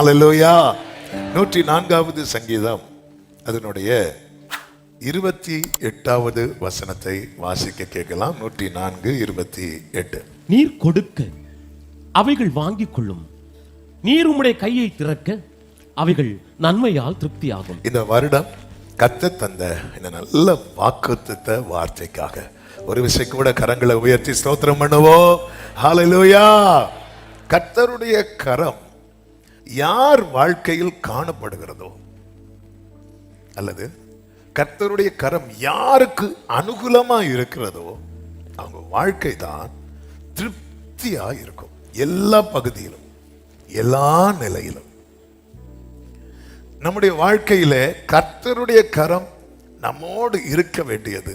அல்லேலூயா. 104வது சங்கீதம் அதனுடைய 28வது வசனத்தை வாசிக்க கேட்கலாம். 104:28. நீர் கொடுக்க அவைகள் வாங்கிக் கொள்ளும், நீர் உம்முடைய கையை திறக்க அவைகள் நன்மையால் திருப்தியாகும். இந்த வருடம் கர்த்தர் தந்த இந்த நல்ல வாக்குத்தத்த வார்த்தைக்காக ஒரு விஷயம் கூட கரங்களை உயர்த்தி ஸ்தோத்திரம் பண்ணுவோம். ஹல்லேலூயா. கர்த்தருடைய கரம் யார் வாழ்க்கையில் காணப்படுகிறதோ, அல்லது கர்த்தருடைய கரம் யாருக்கு அனுகூலமா இருக்கிறதோ, அவங்க வாழ்க்கை தான் திருப்தியா இருக்கும். எல்லா பகுதியிலும், எல்லா நிலையிலும். நம்முடைய வாழ்க்கையில கர்த்தருடைய கரம் நம்மோடு இருக்க வேண்டியது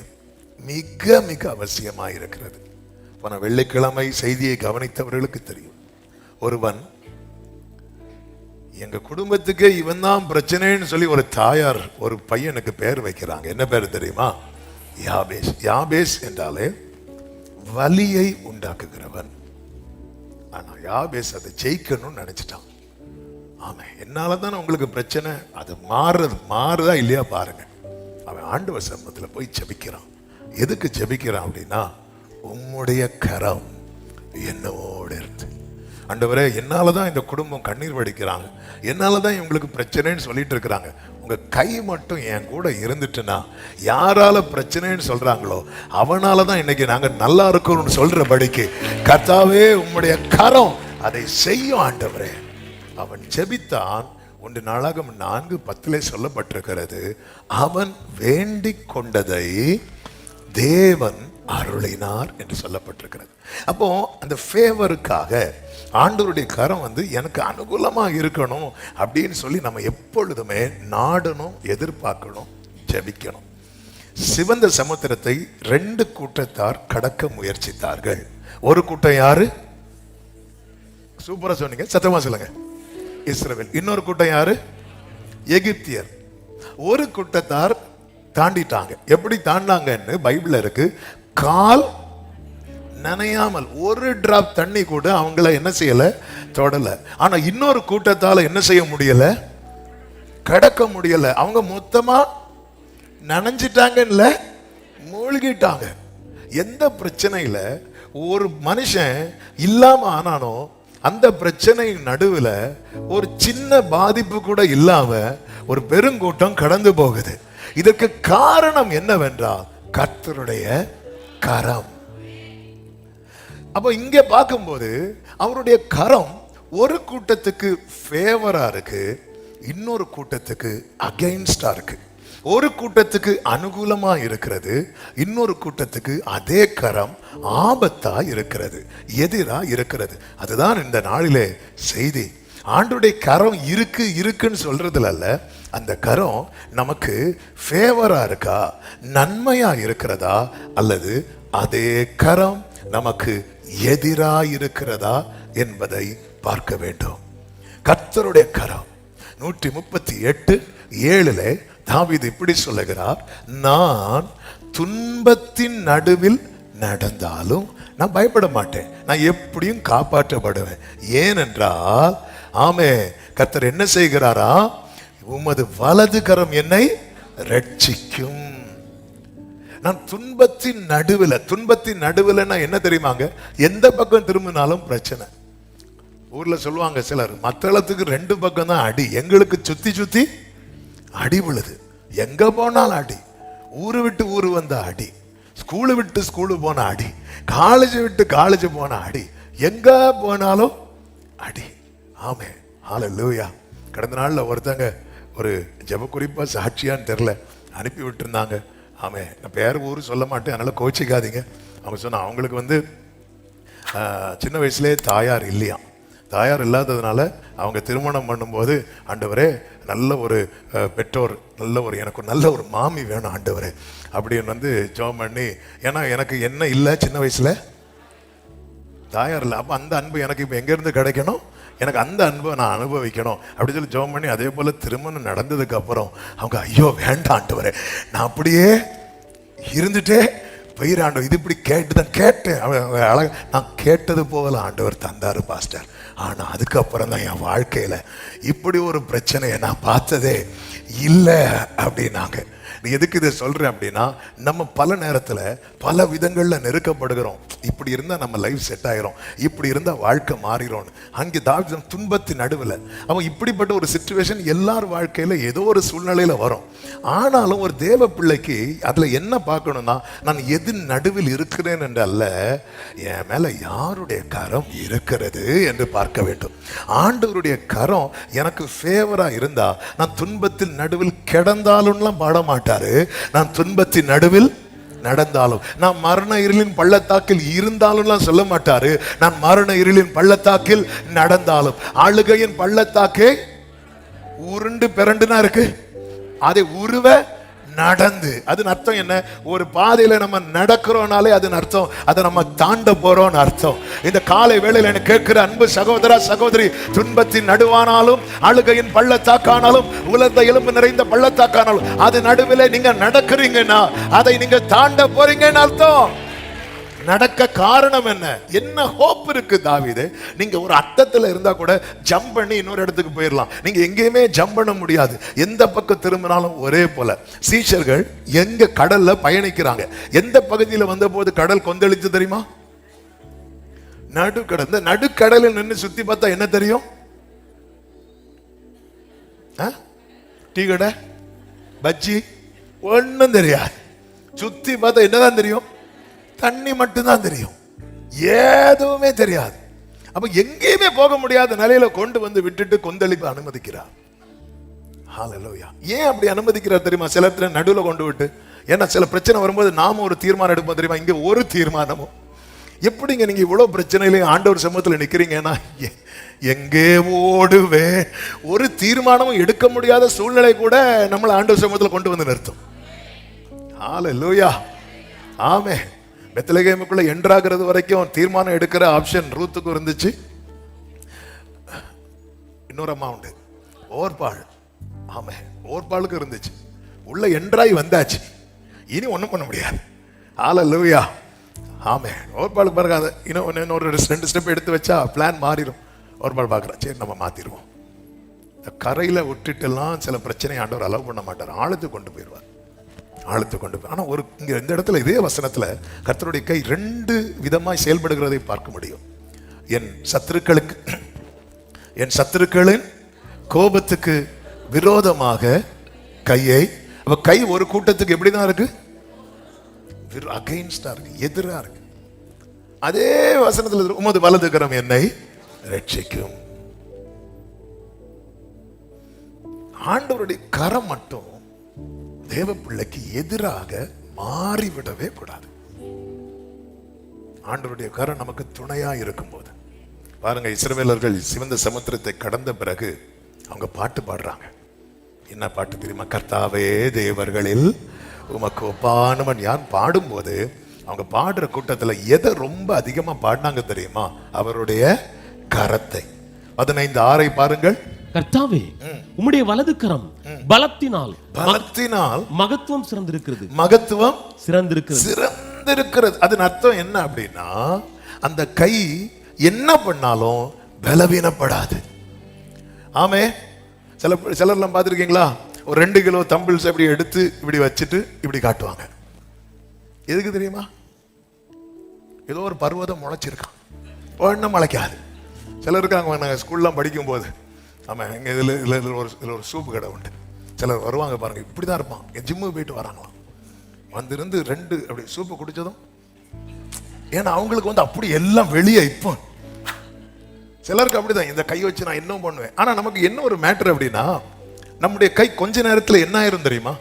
மிக மிக அவசியமா இருக்கிறது. போன வெள்ளிக்கிழமை செய்தியை கவனித்தவர்களுக்கு தெரியும். ஒருவன், எங்க குடும்பத்துக்கு இவன் தான் பிரச்சனைன்னு சொல்லி ஒரு தாயார் ஒரு பையனுக்கு பேர் வைக்கிறாங்க. என்ன பேர் தெரியுமா? யாபேஸ். யாபேஸ் என்றாலே வலியை உண்டாக்குகிறவன். ஆனா யாபேஸ் அதை ஜெயிக்கணும்னு நினைச்சிட்டான். ஆமா, என்னாலதான் உங்களுக்கு பிரச்சனை, அது மாறுதா இல்லையா பாருங்க. அவன் ஆண்டவர் சமூகத்துல போய் ஜெபிக்கிறான். எதுக்கு ஜெபிக்கிறான் அப்படின்னா, உம்முடைய கரம் என்னோடு இருந்து, ஆண்டவரே என்னாலதான் இந்த குடும்பம் கண்ணீர் வடிக்கிறாங்க, என்னாலதான் இவங்களுக்கு பிரச்சனைன்னு சொல்லிட்டு இருக்கிறாங்க, உங்க கை மட்டும் என் கூட இருந்துட்டுன்னா, யாரால பிரச்சனைன்னு சொல்றாங்களோ அவனாலதான் இன்னைக்கு நாங்க நல்லா இருக்கணும்னு சொல்றபடிக்கு கர்த்தாவே உம்முடைய கரம் அதை செய்யும் ஆண்டவரே. அவன் ஜெபித்தான். 1 நாளாகமம் 4:10 சொல்லப்பட்டிருக்கிறது, அவன் வேண்டிக் கொண்டதை தேவன் அருளினார் என்று சொல்லப்பட்டிருக்கிறது. அப்போ அந்த ஃபேவருக்காக ஆண்டவருடைய கரம் எனக்கு அனுகூலமா இருக்கணும் அப்படின்னு சொல்லி நம்ம எப்பொழுதுமே நாடணும், எதிர்பார்க்கணும், ஜெபிக்கணும். சிவந்த சமுத்திரத்தை 2 கூட்டத்தார் கடக்க முயற்சித்தார்கள். ஒரு கூட்டம் யாரு? சூப்பரா சொன்னீங்க, சத்தமா சொல்லுங்க. இஸ்ரவேல். இன்னொரு கூட்டம் யாரு? எகிப்தியர். ஒரு கூட்டத்தார் தாண்டிட்டாங்க. எப்படி தாண்டாங்கன்னு பைபிள்ல இருக்கு. கால் நனையாமல், ஒரு டிராப் தண்ணி கூட அவங்கள என்ன செய்யல, தொடல. ஆனா இன்னொரு கூட்டத்தால என்ன செய்ய முடியல, கடக்க முடியல. அவங்க மொத்தமா நனைஞ்சிட்டாங்கல்ல, மூழ்கிட்டாங்க. எந்த பிரச்சனையில ஒரு மனுஷன் இல்லாம ஆனானோ, அந்த பிரச்சனை நடுவுல ஒரு சின்ன பாதிப்பு கூட இல்லாம ஒரு பெருங்கூட்டம் கடந்து போகுது. இதற்கு காரணம் என்னவென்றால் கர்த்தருடைய கரம். அப்ப இங்க பார்க்கும்போது அவருடைய கரம் ஒரு கூட்டத்துக்கு ஃபேவரா இருக்கு, இன்னொரு கூட்டத்துக்கு அகைன்ஸ்டா இருக்கு. ஒரு கூட்டத்துக்கு அனுகூலமா இருக்கிறது, இன்னொரு கூட்டத்துக்கு அதே கரம் ஆபத்தா இருக்கிறது, எதிரா இருக்கிறது. அதுதான் இந்த நாளிலே செய்தி. ஆண்டவருடைய கரம் இருக்குன்னு சொல்றதுல அல்ல, அந்த கரம் நமக்கு ஃபேவரா இருக்கா, நன்மையா இருக்கிறதா, அல்லது அதே கரம் நமக்கு எதிரா இருக்கிறதா என்பதை பார்க்க வேண்டும். கர்த்தருடைய கரம் 138:7 தாவீது இப்படி சொல்லுகிறார், நான் துன்பத்தின் நடுவில் நடந்தாலும் நான் பயப்பட மாட்டேன், நான் எப்படியும் காப்பாற்றப்படுவேன். ஏனென்றால் ஆமே, கர்த்தர் என்ன செய்கிறாரா, உமது வலது கரம் என்னை ரட்சிக்கும். நான் துன்பத்தின் நடுவில் என்ன தெரியுமாங்க, எந்த பக்கம் திரும்பினாலும் பிரச்சனை. ஊர்ல சொல்லுவாங்க சிலர், மத்தளத்துக்கு 2 பக்கம் தான் அடி, எங்களுக்கு சுத்தி சுத்தி அடி விழுது. எங்க போனாலும் அடி, ஊரு விட்டு ஊரு வந்த அடி, ஸ்கூலு விட்டு ஸ்கூலு போன அடி, காலேஜ் விட்டு காலேஜ் போன அடி, எங்க போனாலும் அடி. ஆமே, ஹல்லேலூயா. கடந்த நாள்ல ஒருத்தங்க ஒரு ஜெப குறிப்பா சாட்சியான்னு தெரியல அனுப்பி விட்டுருந்தாங்க. ஆமே, நான் பேர் ஊர் சொல்ல மாட்டேன், அதனால கோச்சிக்காதீங்க. அவங்க சொன்ன, அவங்களுக்கு சின்ன வயசுலேயே தாயார் இல்லையாம். தாயார் இல்லாததுனால அவங்க திருமணம் பண்ணும்போது, ஆண்டவரே நல்ல ஒரு பெற்றோர், எனக்கு நல்ல ஒரு மாமி வேணும் ஆண்டவரே அப்படின்னு ஜெபம் பண்ணி, ஏன்னா எனக்கு என்ன இல்லை, சின்ன வயசுல தாயார் இல்லை. அப்போ அந்த அன்பு எனக்கு இப்போ எங்கேருந்து கிடைக்கணும், எனக்கு அந்த அன்பை நான் அனுபவிக்கணும் அப்படி சொல்லி ஜெபம் பண்ணி, அதே போல் திருமணம் நடந்ததுக்கு அப்புறம் அவங்க, ஐயோ வேண்டாம் ஆண்டவரே, நான் அப்படியே இருந்துட்டே பயிராண்டவர் இது இப்படி கேட்டுதான் கேட்டேன். நான் கேட்டது போல ஆண்டவர் தந்தாரு பாஸ்டர். ஆனா அதுக்கப்புறம் தான் என் வாழ்க்கையில இப்படி ஒரு பிரச்சனையை நான் பார்த்ததே இல்லை அப்படின்னாங்க. எதுக்கு இதை சொல்றேன் அப்படின்னா, நம்ம பல நேரத்துல பல விதங்கள்ல நெருக்கப்படுகிறோம். இப்படி இருந்தா நம்ம லைஃப் செட் ஆயிரும், இப்படி இருந்தா வாழ்க்கை மாறிடும். அங்கே தாவீது துன்பத்தின் நடுவில் அவன் இப்படிப்பட்ட ஒரு சிச்சுவேஷன் எல்லார் வாழ்க்கையில ஏதோ ஒரு சூழ்நிலையில வரும். ஆனாலும் ஒரு தேவ பிள்ளைக்கு அதுல என்ன பார்க்கணும்னா, நான் எது நடுவில் இருக்கிறேன் என்று அல்ல, என் மேல யாருடைய கரம் இருக்கிறது என்று பார்க்க வேண்டும். ஆண்டவருடைய கரம் எனக்கு ஃபேவரா இருந்தா நான் துன்பத்தின் நடுவில் கிடந்தாலும்லாம் பாட மாட்டேன். நான் துன்பத்தின் நடுவில் நடந்தாலும், நான் மரண இருளின் பள்ளத்தாக்கில் இருந்தாலும் சொல்ல மாட்டாரு, நான் மரண இருளின் பள்ளத்தாக்கில் நடந்தாலும். ஆளுகையின் பள்ளத்தாக்கே உருண்டு பிறண்டுனா இருக்கு, அதை உருவ நடந்து, அதன் அர்த்தம் என்ன? ஒரு பாதையில நம்ம நடக்கிறோம்னாலே அதன் அர்த்தம் அதை நம்ம தாண்ட போறோம்னு அர்த்தம். இந்த காலை வேளையில் எனக்கு கேட்கிற அன்பு சகோதரா சகோதரி, துன்பத்தின் நடுவானாலும், அழுகையின் பள்ளத்தாக்கானாலும், உலர்ந்த எலும்பு நிறைந்த பள்ளத்தாக்கானாலும், அது நடுவில் நீங்க நடக்கிறீங்கன்னா அதை நீங்க தாண்ட போறீங்கன்னு அர்த்தம். நடக்க காரணம் என்ன? என்ன ஹோப் இருக்கு தாவீதே? நீங்க ஒரு அட்டத்துல இருந்தா கூட ஜம்ப் பண்ணி இன்னொரு இடத்துக்கு போயிடலாம். நீங்க எங்கேயுமே ஜம்ப் பண்ண முடியாது. எந்த பக்கம் திரும்பினாலும் ஒரே போல. சீஷர்கள் எங்க கடல்ல பயணிக்கிறாங்க, எந்த பகுதியில் வந்த போது கடல் கொந்தளிச்சு தெரியுமா? நடுக்கடல். இந்த நடுக்கடலில் நின்று சுத்தி பார்த்தா என்ன தெரியும்? டீ கடை, பஜ்ஜி ஒன்னும் தெரியாது. சுத்தி பார்த்தா என்னதான் தெரியும்? தண்ணி மட்டும்தான் தெரியும், எதுவுமே தெரியாது. அப்ப எங்கேயுமே போக முடியாத நிலையில கொண்டு வந்து விட்டுட்டு கொந்தளிப்பு அனுமதிக்கிறார். ஹல்லேலூயா. ஏன் அப்படி அனுமதிக்கிறார் தெரியுமா? சில இடத்துல நடுவில் கொண்டு விட்டு. ஏன்னா சில பிரச்சனை வரும்போது நாம ஒரு தீர்மானம் எடுப்போம் தெரியுமா? இங்க ஒரு தீர்மானமும் எப்படிங்க நீங்க இவ்வளவு பிரச்சனையிலையும் ஆண்டவர் சமூகத்தில் நிக்கிறீங்கன்னா, எங்கே ஓடுவே? ஒரு தீர்மானமும் எடுக்க முடியாத சூழ்நிலை கூட நம்மளை ஆண்டவர் சமூகத்தில் கொண்டு வந்து நிறுத்தும். ஹல்லேலூயா. ஆமென். பெத்லகேமுக்குள்ள என்ட்ராகிறது வரைக்கும் தீர்மானம் எடுக்கிற ஆப்ஷன் ரூத்துக்கு இருந்துச்சு. இன்னொரு அம்மா உண்டு, ஓர்பாள். ஆமே, ஓர்பாளுக்கு இருந்துச்சு. உள்ள என்ட்ராய் வந்தாச்சு, இனி ஒன்றும் பண்ண முடியாது. ஹல்லேலூயா. ஆமே, ஓர்பாளுக்கு பாருங்க, இன்னொரு 2 ஸ்டெப் எடுத்து வச்சா பிளான் மாறிடும். ஓர்பாள் பார்க்குறா, சரி நம்ம மாத்திடுவோம். கரையில் விட்டுட்டுலாம் சில பிரச்சனை ஆண்டவர் அலோவ் பண்ண மாட்டார், ஆழத்துக்கு கொண்டு போயிடுவார். ஆழத்து கொண்டு போய். ஆனால் ஒரு இங்கே இந்த இடத்துல இதே வசனத்தில் கர்த்தருடைய கை 2 விதமாய் செயல்படுகிறதை பார்க்க முடியும். என் சத்துருக்களின் கோபத்துக்கு விரோதமாக கையை, கை ஒரு கூட்டத்துக்கு எப்படிதான் இருக்கு? அகைன்ஸ்டா இருக்கு, எதிரா இருக்கு. அதே வசனத்தில் உமது வலது கரம் என்னை ரட்சிக்கும். ஆண்டவருடைய கரம் மட்டும் தேவ பிள்ளைக்கு எதிராக மாறிவிடவே கூடாது. ஆண்டவருடைய கரம் நமக்கு துணையா இருக்கும் போது பாருங்க, இஸ்ரவேலர்கள் சிவந்த சமுத்திரத்தை கடந்த பிறகு அவங்க பாட்டு பாடுறாங்க. என்ன பாட்டு தெரியுமா? கர்த்தாவே தேவர்களில் உமக்கு ஒப்பானவன் யான் பாடும்போது அவங்க பாடுற கூட்டத்துல எதை ரொம்ப அதிகமா பாடினாங்க தெரியுமா? அவருடைய கரத்தை. 15:6 பாருங்கள். கர்த்தாவே உம்முடைய வலது கரம் பலத்தினால் மகத்துவம் சிறந்திருக்கிறது. மகத்துவம் சிறந்திருக்கிறது. அதன் அர்த்தம் என்ன அப்படின்னா, அந்த கை என்ன பண்ணாலும் பலவீனப்படாது. ஆமே, சிலர்லாம் பார்த்துருக்கீங்களா? ஒரு 2 கிலோ தம்பிள்ஸ் அப்படி எடுத்து இப்படி வச்சுட்டு இப்படி காட்டுவாங்க. எதுக்கு தெரியுமா? ஏதோ ஒரு பர்வதம் முளைச்சிருக்கான், ஒன்றும் முளைக்காது. சிலர் இருக்காங்க, நாங்கள் ஸ்கூல்லாம் படிக்கும் போது, ஆமாம், எங்கள் இதில் ஒரு சூப்பு கடை உண்டு. சிலர் வருவாங்க பாருங்க, இப்படி தான் இருப்பான். என் ஜிம்முக்கு போயிட்டு வராங்களாம், வந்திருந்து 2 அப்படி சூப்பு குடிச்சதும், ஏன்னா அவங்களுக்கு வந்து அப்படி எல்லாம் வெளியே. இப்போ சிலருக்கு அப்படிதான், இந்த கை வச்சு நான் இன்னும் பண்ணுவேன். ஆனால் நமக்கு என்ன ஒரு மேட்டர் அப்படின்னா, நம்முடைய கை கொஞ்ச நேரத்தில் என்ன ஆயிரும் தெரியுமா?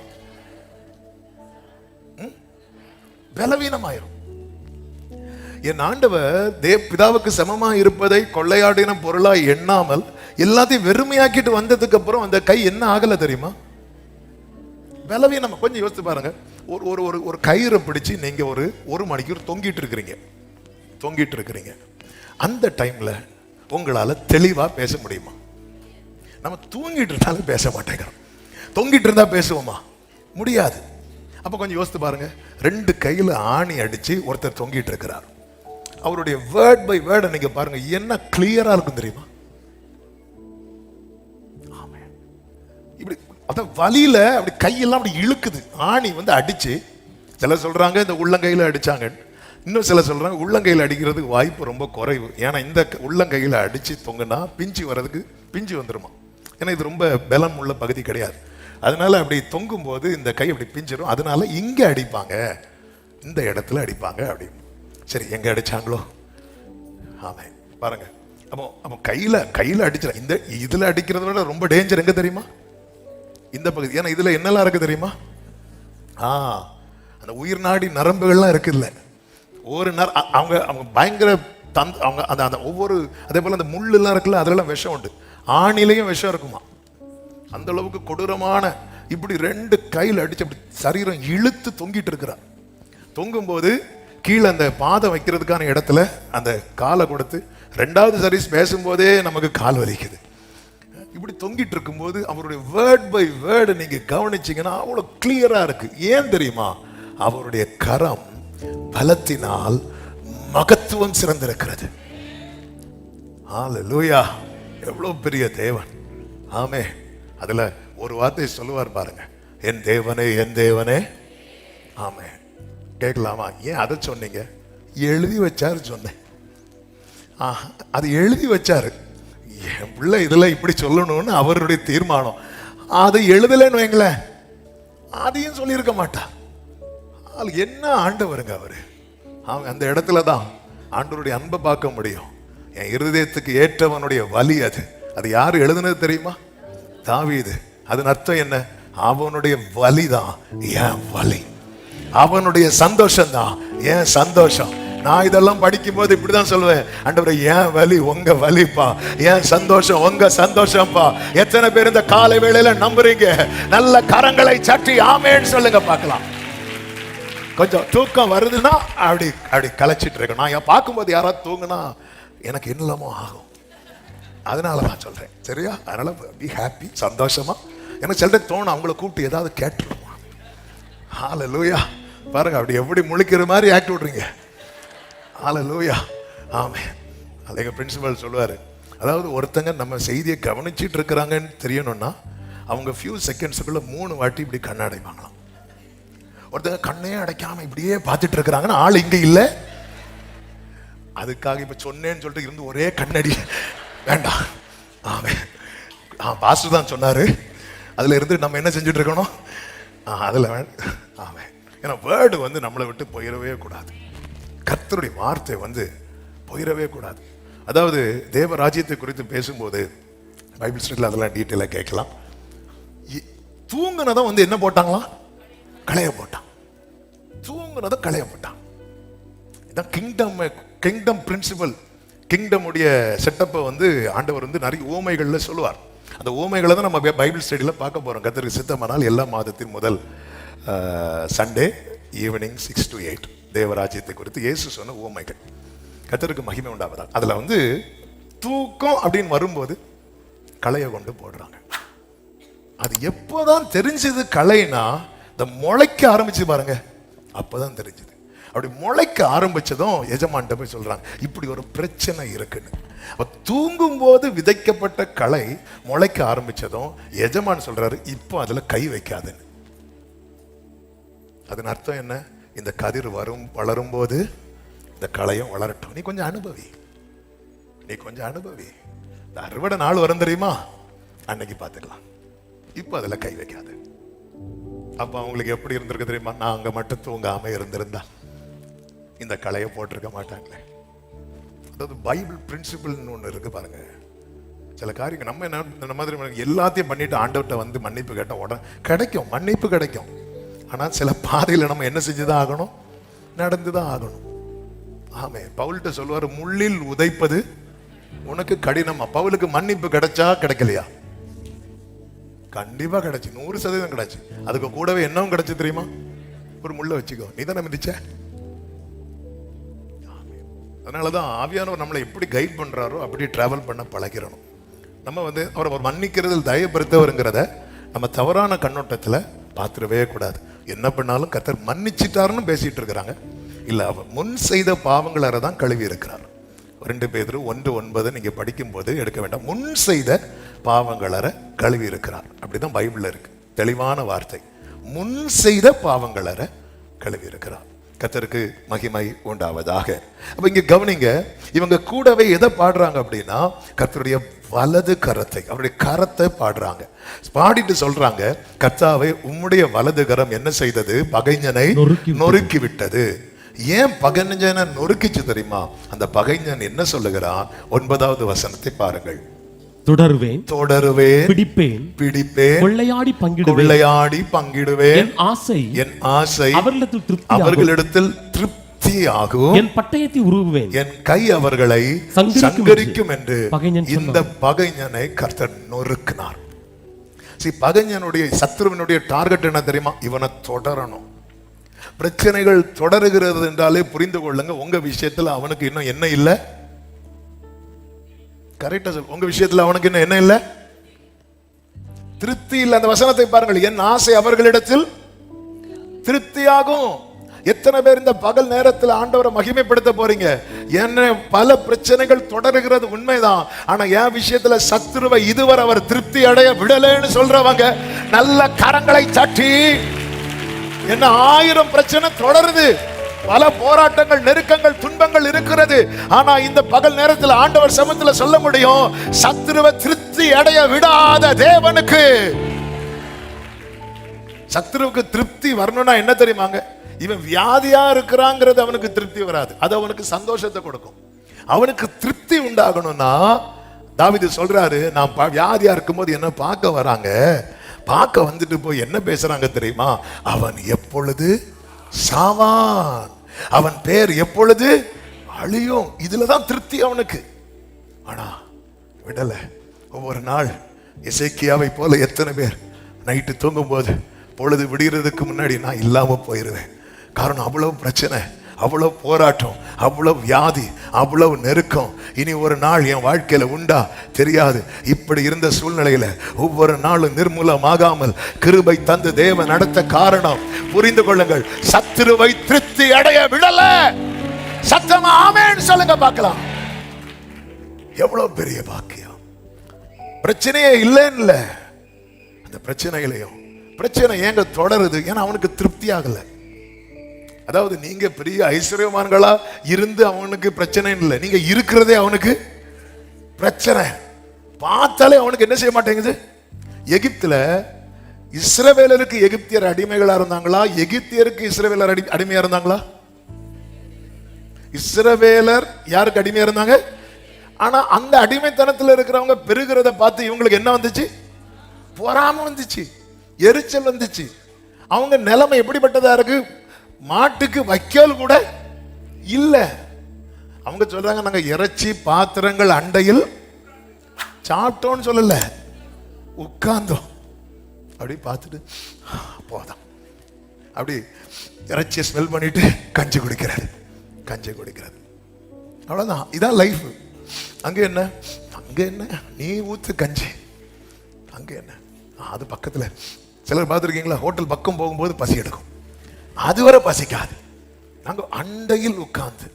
பலவீனமாயிரும். என் ஆண்டவர் பிதாவுக்கு சமமா இருப்பதை கொள்ளையாடின பொருளாய் எண்ணாமல் எல்லாத்தையும் வெறுமையாக்கிட்டு வந்ததுக்கு அப்புறம் அந்த கை என்ன ஆகல தெரியுமா? பலவீனம். கொஞ்சம் யோசித்து பாருங்க. ஒரு கயிறை பிடிச்சு நீங்க ஒரு மணிக்கூர் தொங்கிட்டு இருக்கிறீங்க. அந்த டைம்ல உங்களால தெளிவா பேச முடியுமா? நம்ம தூங்கிட்டு இருந்தாலும் பேச மாட்டேங்கிறோம். தொங்கிட்டு இருந்தா பேசுவோமா? முடியாது. அப்ப கொஞ்சம் யோசித்து பாருங்க, 2 கையில ஆணி அடிச்சு ஒருத்தர் தொங்கிட்டு இருக்கிறார். அவருடைய வேர்ட் பை வேர்ட் நீங்க பாருங்க, என்ன கிளியரா இருக்கும் தெரியுமா? இப்படி அத வலியில அப்படி கையெல்லாம் அப்படி இழுக்குது. ஆணி வந்து அடிச்சு, சிலர் சொல்றாங்க இந்த உள்ளங்கையில அடிச்சாங்க, இன்னும் சிலர் சொல்றாங்க உள்ளங்கையில் அடிக்கிறதுக்கு வாய்ப்பு ரொம்ப குறைவு. ஏன்னா இந்த உள்ளங்கையில் அடிச்சு தொங்குனா பிஞ்சு வர்றதுக்கு பிஞ்சு வந்துருமா. ஏன்னா இது ரொம்ப பலம் உள்ள பகுதி கிடையாது. அதனால அப்படி தொங்கும் போது இந்த கை அப்படி பிஞ்சிடும். அதனால இங்க அடிப்பாங்க, இந்த இடத்துல அடிப்பாங்க அப்படின்னு. சரி, எங்க அடிச்சாங்களோ? ஆமா பாருங்க. அப்போ கையில அடிச்சிட. இந்த இதுல அடிக்கிறத விட ரொம்ப டேஞ்சர் எங்க தெரியுமா? இந்த பகுதி. ஏன்னா இதுல என்னெல்லாம் இருக்கு தெரியுமா? அந்த உயிர் நாடி நரம்புகள்லாம் இருக்குல்ல. ஒரு அவங்க பயங்கர அவங்க அந்த ஒவ்வொரு, அதே போல அந்த முள்ளு எல்லாம் இருக்குல்ல, அதெல்லாம் விஷம் உண்டு. ஆணிலையும் விஷம் இருக்குமா. அந்த அளவுக்கு கொடூரமான, இப்படி 2 கையில் அடிச்சு அப்படி சரீரம் இழுத்து தொங்கிட்டு இருக்கிறார். தொங்கும் போது கீழே அந்த பாதம் வைக்கிறதுக்கான இடத்துல அந்த காலை கொடுத்து, 2வது சர்வீஸ் பேசும்போதே நமக்கு கால் வலிக்குது. இப்படி தொங்கிட்டு இருக்கும்போது அவருடைய வேர்ட் பை வேர்டு நீங்க கவனிச்சீங்கன்னா அவ்வளவு கிளியரா இருக்கு. ஏன் தெரியுமா? அவருடைய கரம் பலத்தினால் மகத்துவம் சிறந்திருக்கிறது. ஹல்லேலூயா! எவ்வளவு பெரிய தேவன். ஆமே. அதுல ஒரு வார்த்தை சொல்லுவார் பாருங்க, என் தேவனே என் தேவனே. ஆமே. கேட்கலாமா? ஏன் அதை சொன்னீங்க? எழுதி வச்சாரு சொன்னேன். அது எழுதி வச்சாரு. என் பிள்ளை இதுல இப்படி சொல்லணும்னு அவருடைய தீர்மானம். அது எழுதலன்னு வைங்களேன், அதையும் சொல்லியிருக்க மாட்டா. என்ன ஆண்டவருங்க அவரு. அந்த இடத்துல தான் ஆண்டவருடைய அன்பை பார்க்க முடியும். என் இருதயத்துக்கு ஏற்றவனுடைய வலி அது. அது யாரு எழுதுனது தெரியுமா? தாவீது. அதன் அர்த்தம் என்ன? அவனுடைய வலி தான் என் வலி, அவனுடைய சந்தோஷம் தான் என் சந்தோஷம். நான் இதெல்லாம் படிக்கும் போது இப்படிதான் சொல்லுவேன், ஆண்டவரே என் வலி உங்க வலிப்பா, என் சந்தோஷம் உங்க சந்தோஷம்ப்பா. எத்தனை பேர் இந்த காலை வேளையில நம்புறீங்க? நல்ல கரங்களை சற்றி ஆமேன்னு சொல்லுங்க பார்க்கலாம். கொஞ்சம் தூக்கம் வருதுன்னா அப்படி அப்படி கலைச்சிட்டு இருக்கணும். நான் பார்க்கும்போது யாராவது தூங்குனா எனக்கு என்னலாமோ ஆகும். அதனால நான் சொல்றேன், சரியா? அதனால பி ஹாப்பி, சந்தோஷமா. எனக்கு சில தோணும் அவங்கள கூப்பிட்டு ஏதாவது கேட்டுருமா. ஹல்லேலூயா! பாருங்க, அப்படி எப்படி முழிக்கிற மாதிரி ஆக்ட் விடுறீங்க. ஹல்லேலூயா! ஆமே. அது எங்க பிரின்சிபல் சொல்லுவாரு, அதாவது ஒருத்தங்க நம்ம செய்தியை கவனிச்சிட்டு இருக்கிறாங்கன்னு தெரியணும்னா அவங்க ஃபியூ செகண்ட்ஸுக்குள்ள 3 வாட்டி இப்படி கண்ணடைவாங்களாம். ஒருத்தங்க கண்ணே அடைக்காம இப்படியே பார்த்துட்டு இருக்கிறாங்கன்னா ஆள் இங்க இல்லை. அதுக்காக இப்ப சொன்னேன்னு சொல்லிட்டு இருந்து ஒரே கண்ணடி வேண்டாம். ஆமே. பாஸ்டர் தான் சொன்னாரு, அதுல இருந்து நம்ம என்ன செஞ்சுட்டு இருக்கணும்? அதுல ஆமே. ஏன்னா வேர்டு வந்து நம்மளை விட்டு போயிடவே கூடாது. கர்த்தருடைய வார்த்தை வந்து போயிடவே கூடாது. அதாவது தேவ ராஜ்யத்தை குறித்து பேசும்போது பைபிள் ஸ்டடியில் அதெல்லாம் டீட்டெயிலாக கேட்கலாம். தூங்குனதை வந்து என்ன போட்டாங்களாம்? களைய போட்டான். தூங்குனதை களைய போட்டான். இதான் கிங்டம் பிரின்சிபல். கிங்டம் உடைய செட்டப்பை வந்து ஆண்டவர் வந்து நிறைய ஊமைகள்ல சொல்லுவார். அந்த ஊமைகளை தான் நம்ம பைபிள் ஸ்டடியில் பார்க்க போறோம். கர்த்தருக்கு சித்தமானால் எல்லா மாதத்தின் முதல் சண்டே ஈவினிங் 6 to 8 தேவராஜ்யத்தை குறித்து இயேசு சொன்ன ஊமைகள். கர்த்தருக்கு மகிமை உண்டாவதா. அதுல வந்து தூக்கம் அப்படின்னு வரும்போது களைய கொண்டு போடுறாங்க. அது எப்போதான் தெரிஞ்சது களைனா? இந்த முளைக்க ஆரம்பிச்சு பாருங்க, அப்பதான் தெரிஞ்சது. அப்படி முளைக்க ஆரம்பிச்சதும் எஜமான்ட்ட போய் சொல்றாங்க, இப்படி ஒரு பிரச்சனை இருக்குன்னு. தூங்கும் போது விதைக்கப்பட்ட களை முளைக்க ஆரம்பிச்சதும் எஜமான் சொல்றாரு, இப்போ அதுல கை வைக்காதுன்னு. அதன் அர்த்தம் என்ன? இந்த கதிர் வளரும் போது இந்த களையும் வளரட்டும், நீ கொஞ்சம் அனுபவி, நீ கொஞ்சம் அனுபவி. இந்த அறுவடை நாள் வரும் தெரியுமா, அன்னைக்கு பார்த்துக்கலாம், இப்போ அதுல கை வைக்காது. அப்ப அவங்களுக்கு எப்படி இருந்திருக்கு தெரியுமா? நான் அங்க மட்டும் தூங்காம இருந்திருந்தா இந்த களையை போட்டிருக்க மாட்டாங்களே. அதாவது பைபிள் பிரின்சிபிள்னு ஒன்று இருக்கு பாருங்க. சில காரியங்கள் நம்ம என்ன இந்த மாதிரி எல்லாத்தையும் பண்ணிட்டு ஆண்டவர்கிட்ட வந்து மன்னிப்பு கேட்ட உடனே கிடைக்கும், மன்னிப்பு கிடைக்கும். ஆனால் சில பாதையில் நம்ம என்ன செஞ்சுதான் ஆகணும்? நடந்துதான் ஆகணும். ஆமே. பவுல்கிட்ட சொல்லுவார், முள்ளில் உதைப்பது உனக்கு கடினமா. பவுலுக்கு மன்னிப்பு கிடைச்சா கிடைக்கலையா? கண்டிப்பா கிடைச்சு, 100% கிடைச்சு. அதுக்கு கூடவே என்னவும் கிடைச்சு தெரியுமா? ஒரு முள்ள வச்சுக்கோ, நீ தானே மிதிச்ச. அதனாலதான் ஆவியானவர் நம்மளை எப்படி கைட் பண்றாரோ அப்படி டிராவல் பண்ண பழகிறணும். நம்ம வந்து அவரை மன்னிக்கிறதில் தயப்படுத்தவருங்கிறத நம்ம தவறான கண்ணோட்டத்துல பார்த்துடவே கூடாது. என்ன பண்ணாலும் கர்த்தர் மன்னிச்சிட்டாருன்னு பேசிட்டு இருக்கிறாங்க. இல்ல, அவர் முன் செய்த பாவங்களரை தான் கழுவி இருக்கிறார். 2 பேதுரு 1:9 நீங்க படிக்கும் போது எடுக்க வேண்டாம். முன் செய்த பாவங்களரை கழுவி இருக்கிறார். அப்படிதான் பைபிள்ல இருக்கு, தெளிவான வார்த்தை. முன் செய்த பாவங்களரை கழுவி இருக்கிறார். கர்த்தருக்கு மகிமை உண்டாவதாக. அப்ப இங்க கவனிங்க, இவங்க கூடவே எதை பாடுறாங்க அப்படின்னா கர்த்தருடைய வலது கரத்தை, அவருடைய கரத்தை பாடுறாங்க. பாடிட்டு சொல்றாங்க, கர்த்தாவே உம்முடைய வலது கரம் என்ன செய்தது? பகைஞனை நொறுக்கி விட்டது. ஏன் பகைஞனை நொறுக்கிச்சு தெரியுமா? அந்த பகைஞன் என்ன சொல்லுகிறான்? 9வது வசனத்தை பாருங்கள். தொடருவேன், பிடிப்பேன், கொள்ளையாடி பங்கிடுவேன். என் ஆசை அவர்களிடத்தில் திருப்தியாகும். என் பட்டயத்தை உருவுவேன், என் கை அவர்களை சங்கரிக்கும் என்று இந்த பகைஞனை கர்த்தர் நொறுக்கினார். பகைஞனுடைய, சத்துருவினுடைய டார்கெட் என்ன தெரியுமா? இவனை தொடரணும். பிரச்சனைகள் தொடருகிறது என்றாலே புரிந்து கொள்ளுங்க, உங்க விஷயத்துல அவனுக்கு இன்னும் என்ன இல்லை? கரெக்டா சொல். உங்க விஷயத்துல அவனுக்கு என்ன இல்ல? திருப்தி இல்ல. அந்த வசனத்தை பாருங்கள். என் ஆசை அவர்களிடத்தில் திருப்தியாகும். எத்தனை பேர் இந்த பகல் நேரத்தில் ஆண்டவரை மகிமைப்படுத்த போறீங்க? என்ன பல பிரச்சனைகள் தொடருகிறது உண்மைதான். ஆனா என் விஷயத்துல சத்துருவை இதுவரை அவர் திருப்தி அடைய விடலன்னு சொல்றவங்க நல்ல கரங்களை தட்டி, என்ன 1000 பிரச்சனை தொடருது, பல போராட்டங்கள், நெருக்கங்கள், துன்பங்கள் இருக்கிறது. ஆனா இந்த பகல் நேரத்தில் ஆண்டவர் சமத்துல சொல்ல முடியும், சத்துருவை திருப்தி அடைய விடாத தேவனுக்கு. சத்துருவுக்கு திருப்தி வரணும்னா என்ன தெரியுமாங்க? இவன் வியாதியா இருக்கிறாங்கிறது அவனுக்கு திருப்தி வராது, அது அவனுக்கு சந்தோஷத்தை கொடுக்கும். அவனுக்கு திருப்தி உண்டாகணும்னா தாவீது சொல்றாரு, நான் வியாதியா இருக்கும்போது என்ன பார்க்க வராங்க, பார்க்க வந்துட்டு போய் என்ன பேசுறாங்க தெரியுமா? அவன் எப்பொழுது சாவான், அவன் பேர் எப்பொழுது அழியும். இதுலதான் திருப்தி அவனுக்கு. ஆனா விடல. ஒவ்வொரு நாள் எசேக்கியாவை போல எத்தனை பேர் நைட்டு தூங்கும் போது பொழுது விடுகிறதுக்கு முன்னாடி நான் இல்லாம போயிருவேன். காரணம் அவ்வளவு பிரச்சனை, அவ்வளவு போராட்டம், அவ்வளவு வியாதி, அவ்வளவு நெருக்கம். இனி ஒரு நாள் என் வாழ்க்கையில உண்டா தெரியாது. இப்படி இருந்த சூழ்நிலையில ஒவ்வொரு நாளும் நிர்மூலமாகாமல் கிருபை தந்து தேவன் நடத்த காரணம் புரிந்து கொள்ளுங்கள். சத்துருவை திருப்தி அடைய விடல. சத்தமா ஆமென் சொல்லுங்க பார்க்கலாம். எவ்வளவு பெரிய பாக்கியம். பிரச்சனையே இல்லைன்னு, அந்த பிரச்சனைகளையும் பிரச்சனை ஏங்க தொடருது? ஏன்னா அவனுக்கு திருப்தி ஆகல. அதாவது நீங்க பெரிய ஐஸ்வர்யமான்களா இருந்து அவனுக்கு பிரச்சனை இல்லை, நீங்க இருக்கிறதே அவனுக்கு பிரச்சனை. பார்த்தாலே அவனுக்கு என்ன செய்ய மாட்டேங்குது? எகிப்துல இஸ்ரவேலருக்கு எகிப்தியர் அடிமைகளா இருந்தாங்களா? எகிப்தியருக்கு இஸ்ரவேலர் அடிமையா இருந்தாங்களா? இஸ்ரவேலர் யாருக்கு அடிமையா இருந்தாங்க? ஆனா அந்த அடிமைத்தனத்தில் இருக்கிறவங்க பெருகிறத பார்த்து இவங்களுக்கு என்ன வந்துச்சு? பொறாமை வந்துச்சு, எரிச்சல் வந்துச்சு. அவங்க நிலைமை எப்படிப்பட்டதா இருக்கு? மாட்டுக்கு வைக்கோல் கூட இல்ல. அவங்க சொல்றாங்க, நாங்க இறைச்சி பாத்திரங்கள் அண்டையில் சாப்பிட்டோம்னு சொல்லல, உட்கார்ந்தோம். அப்படி பார்த்துட்டு போதும், அப்படி இறைச்சியை ஸ்மெல் பண்ணிட்டு கஞ்சி குடிக்கிறது, அவ்வளவுதான். இதான் லைஃப். அங்க என்ன நீ ஊத்து கஞ்சி, அங்க என்ன அது பக்கத்துல. சிலர் பார்த்துருக்கீங்களா, ஹோட்டல் பக்கம் போகும்போது பசி எடுக்கும், அதுவரை பசிக்காது. நாங்க அண்டையில் உட்கார்ந்து.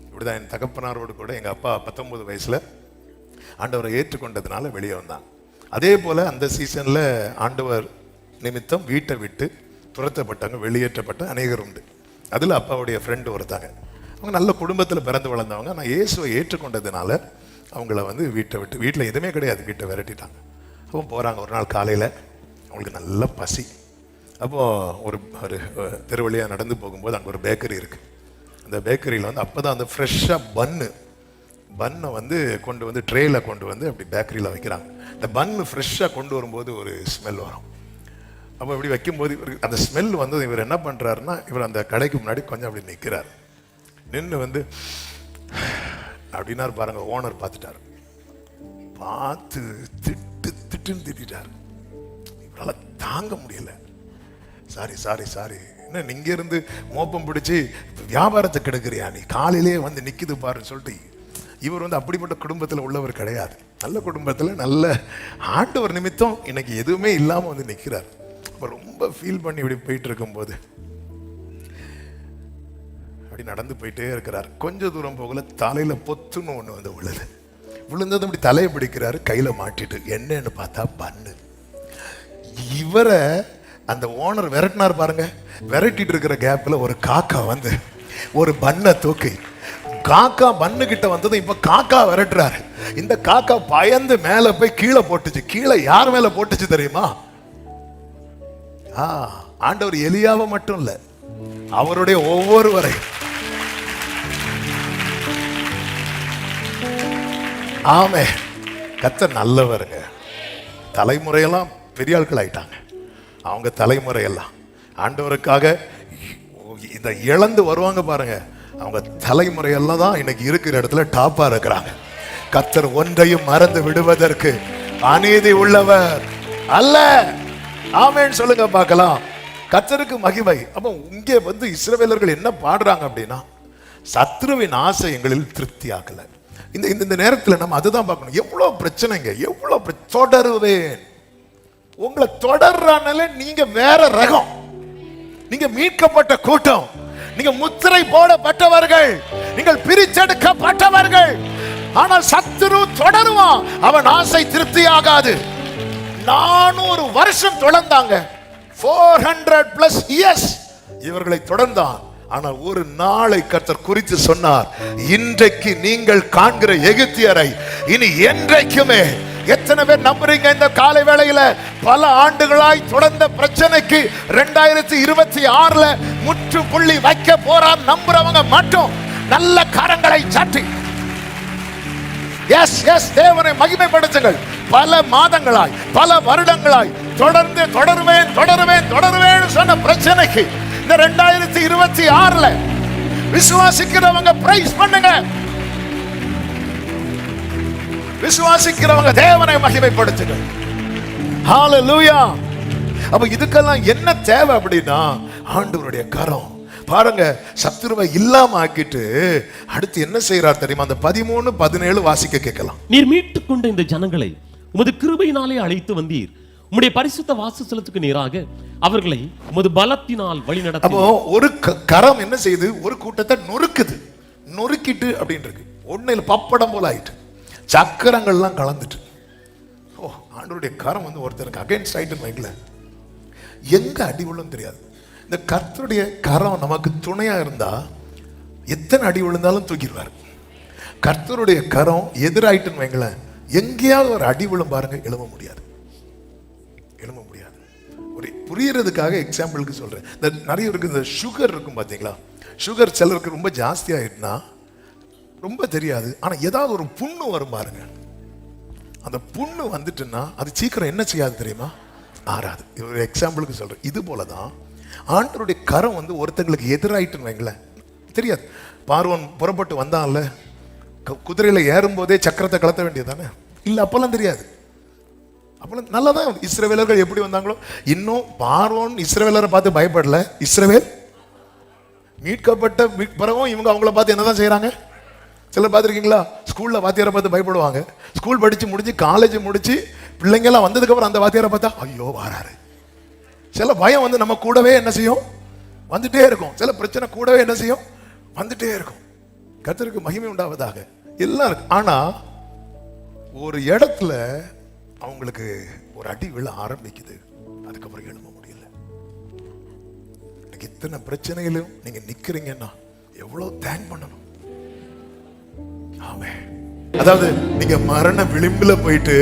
இப்படிதான் என் தகப்பனாரோடு கூட எங்க அப்பா 19 வயசுல ஆண்டவரை ஏற்றுக்கொண்டதுனால வெளியே வந்தாங்க. அதே போல அந்த சீசன்ல ஆண்டவர் நிமித்தம் வீட்டை விட்டு துரத்தப்பட்டாங்க, வெளியேற்றப்பட்ட அநேகர் உண்டு. அதுல அப்பாவுடைய ஃப்ரெண்டு ஒருத்தாங்க. அவங்க நல்ல குடும்பத்தில் பிறந்து வளர்ந்தவங்க. நான் இயேசுவை ஏற்றுக்கொண்டதுனால அவங்கள வீட்டில் எதுவுமே கிடையாது, வீட்டை விரட்டிட்டாங்க. அப்போ போறாங்க. ஒரு நாள் காலையில அவங்களுக்கு நல்ல பசி. அப்போது ஒரு தெருவழியாக நடந்து போகும்போது அங்கே ஒரு பேக்கரி இருக்குது. அந்த பேக்கரியில் அப்போ தான் அந்த ஃப்ரெஷ்ஷாக பன்னை கொண்டு ட்ரேயில் கொண்டு அப்படி பேக்கரியில் வைக்கிறாங்க. இந்த பன்னு ஃப்ரெஷ்ஷாக கொண்டு வரும்போது ஒரு ஸ்மெல் வரும். அப்போ இப்படி வைக்கும்போது அந்த ஸ்மெல் இவர் என்ன பண்ணுறாருன்னா, இவர் அந்த கடைக்கு முன்னாடி கொஞ்சம் அப்படி நிற்கிறார். நின்று அப்படின்னாரு பாருங்க. ஓனர் பார்த்துட்டார், பார்த்து திட்டுன்னு திட்டார். இவரால் தாங்க முடியல. சாரி என்ன நீங்க இருந்து மோப்பம் பிடிச்சி வியாபாரத்தை கெடுக்கிறியா, நீ காலையிலே நிக்குது பாருன்னு சொல்லிட்டு. இவர் அப்படிப்பட்ட குடும்பத்தில் உள்ளவர் கிடையாது. நல்ல குடும்பத்தில் நல்ல ஆண்டவர் நிமித்தம் இன்னைக்கு எதுவுமே இல்லாமல் நிற்கிறார். ரொம்ப ஃபீல் பண்ணி இப்படி போயிட்டு இருக்கும்போது அப்படி நடந்து போயிட்டே இருக்கிறார். கொஞ்ச தூரம் போகல, தலையில பொத்துன்னு ஒண்ணு வந்து விழுந்தது. இப்படி தலையை பிடிக்கிறாரு, கையில மாட்டிட்டு. என்னன்னு பார்த்தா பன்னு. இவரை அந்த ஓனர் விரட்டினார் பாருங்க. விரட்டிட்டு இருக்கிற கேப்ல ஒரு காக்கா வந்து ஒரு பண்ணை தூக்கி, காக்கா பண்ணு கிட்ட வந்தது. இப்ப காக்கா விரட்டுறாரு. இந்த காக்கா பயந்து மேல போய் கீழே போட்டுச்சு. கீழே யார் மேல போட்டுச்சு தெரியுமா? ஆண்டவர் எலியாவை மட்டும் இல்ல, அவருடைய ஒவ்வொருவரையும். ஆமே, கர்த்தர் நல்லவருங்க. தலைமுறையெல்லாம் பெரிய ஆட்கள் ஆயிட்டாங்க. அவங்க தலைமுறையெல்லாம் ஆண்டவருக்காக இதை இழந்து வருவாங்க பாருங்க. அவங்க தலைமுறையெல்லாம் தான் இன்னைக்கு இருக்கிற இடத்துல டாப்பா இருக்கிறாங்க. கர்த்தர் ஒன்றையும் மறந்து விடுவதற்கு அநீதி உள்ளவர் அல்ல. ஆமென் சொல்லுங்க பார்க்கலாம். கர்த்தருக்கு மகிமை. அப்ப இங்கே வந்து இஸ்ரவேலர்கள் என்ன பாடுறாங்க அப்படின்னா, சத்ருவின் ஆசை எங்களில் திருப்தி ஆகல. இந்த நேரத்தில் நம்ம அதுதான் பார்க்கணும். எவ்வளவு பிரச்சனைங்க, எவ்வளவு தொடருவேன். உங்களை தொடர்றானால நீங்க வேற ரகம், நீங்க மீட்கப்பட்ட கூட்டம், நீங்க முத்திரை போடப்பட்டவர்கள், நீங்கள் பிரிச்செடுக்கப்பட்டவர்கள். ஆனால் சத்துரு தொடருவான், அவன் ஆசை திருப்தி ஆகாது. 400 வருஷம் தொடர்ந்தாங்க, 400+ இயர்ஸ் இவர்களை தொடர்ந்தான். ஆனால் ஒரு நாளை கர்த்தர் குறித்து சொன்னார், இன்றைக்கு நீங்கள் காண்கிற எகிப்தியரை இனி என்றைக்குமே. எத்தனை பேர் நம்புறீங்க இந்த காலை வேளையில பல ஆண்டுகளாய் தொடர்ந்த பிரச்சனைக்கு 2026 முற்றுப்புள்ளி வைக்க போறார் நம்புறவங்க மட்டும் நல்ல கரங்களை சாட்டி எஸ் எஸ் தேவனை மகிமைப்படுத்துங்கள். பல மாதங்களாய் பல வருடங்களாய் தொடர்ந்து தொடருவேன் தொடருவேன் தொடருவேன் சொன்ன பிரச்சனைக்கு இந்த 2026 விசுவாசிக்கிறவங்க பிரைஸ் பண்ணுங்க. விசுவாசிக்கிறவங்க தேவனை மகிமைப்படுத்துங்க. ஹalleluya. அப்ப இதுக்கெல்லாம் என்ன தேவை அப்படின்னா, ஆண்டவருடைய கரம். பாருங்க, சத்துருவை இல்லாம ஆக்கிட்டு அடுத்து என்ன செய்யறார் தெரியுமா? அந்த 13, 17 வாசிக்க கேட்கலாம். நீர் மீட்டுக் கொண்ட இந்த ஜனங்களை உமது கிருபையினாலே அழைத்து வந்தீர். உம்முடைய பரிசுத்த வாசஸ்தலத்துக்கு நேராக அவர்களை உமது பலத்தினால் வழி நடத்தி. அப்போ ஒரு கரம் என்ன செய்யுது? ஒரு கூட்டத்தை நொறுக்குது. நொறுக்கிட்டு அப்படின்னு இருக்கு. ஒன்னில் பப்படம் போல ஆயிட்டு, சக்கரங்கள்லாம் கலந்துட்டு. ஓ, ஆண்டவருடைய கரம் வந்து ஒருத்தருக்கு அகைன்ஸ்ட் ஆயிட்டு வைக்கல, எங்க அடி விழும் தெரியாது. இந்த கர்த்தருடைய கரம் நமக்கு துணையா இருந்தா எத்தனை அடி விழுந்தாலும் தூக்கிடுவார். கர்த்தருடைய கரம் எதிராயிட்டுன்னு வைங்களேன், எங்கேயாவது ஒரு அடி விழும் பாருங்க, எழும்ப முடியாது, எழும்ப முடியாது. ஒரு புரியறதுக்காக எக்ஸாம்பிளுக்கு சொல்றேன். இந்த நிறைய இருக்கு, இந்த சுகர் இருக்கும் பாத்தீங்களா? சுகர் சிலருக்கு ரொம்ப ஜாஸ்தி ஆயிட்டுனா ரொம்ப தெரியாது, ஆனா ஏதாவது ஒரு புண்ணு வரும் பாருங்க. அந்த புண்ணு வந்துட்டுன்னா அது சீக்கிரம் என்ன செய்யாது தெரியுமா? ஆறாது. ஒரு எக்ஸாம்பிளுக்கு சொல்றேன். இது போலதான் ஆண்டவருடைய கரம் வந்து ஒருத்தங்களுக்கு எதிராயிட்டுன்னு வைங்களேன், தெரியாது. பார்வோன் புறப்பட்டு வந்தான்ல, குதிரையில ஏறும் போதே சக்கரத்தை கலத்த வேண்டியதானே? இல்ல, அப்பெல்லாம் தெரியாது. அப்பெல்லாம் நல்லாதான் இஸ்ரவேலர்கள் எப்படி வந்தாங்களோ. இன்னும் பார்வோன் இஸ்ரவேலரை பார்த்து பயப்படல. இஸ்ரவேல் மீட்கப்பட்ட பிறகும் இவங்க அவங்கள பார்த்து என்னதான் செய்யறாங்க? சிலர் பார்த்துருக்கீங்களா? ஸ்கூல்ல வாத்தியாரை பார்த்து பயப்படுவாங்க. ஸ்கூல் படிச்சு முடிச்சு காலேஜ் முடிச்சு பிள்ளைங்க எல்லாம் வந்ததுக்கு அப்புறம் அந்த வாத்தியாரை பார்த்தா ஐயோ வாராரு. சில பயம் வந்து நம்ம கூடவே என்ன செய்யும்? வந்துட்டே இருக்கும். சில பிரச்சனை கூடவே என்ன செய்யும்? வந்துட்டே இருக்கும். கர்த்தருக்கு மகிமை உண்டாவதாக. எல்லாம் இருக்கு. ஆனா ஒரு இடத்துல அவங்களுக்கு ஒரு அடி விழ ஆரம்பிக்குது, அதுக்கப்புறம் எழும்ப முடியல. இத்தனை பிரச்சனையிலும் நீங்க நிக்கிறீங்கன்னா எவ்வளவு தேங்க் பண்ணணும். ஆமே. அதாவது நீங்க மரண விளிம்புல போயிட்டு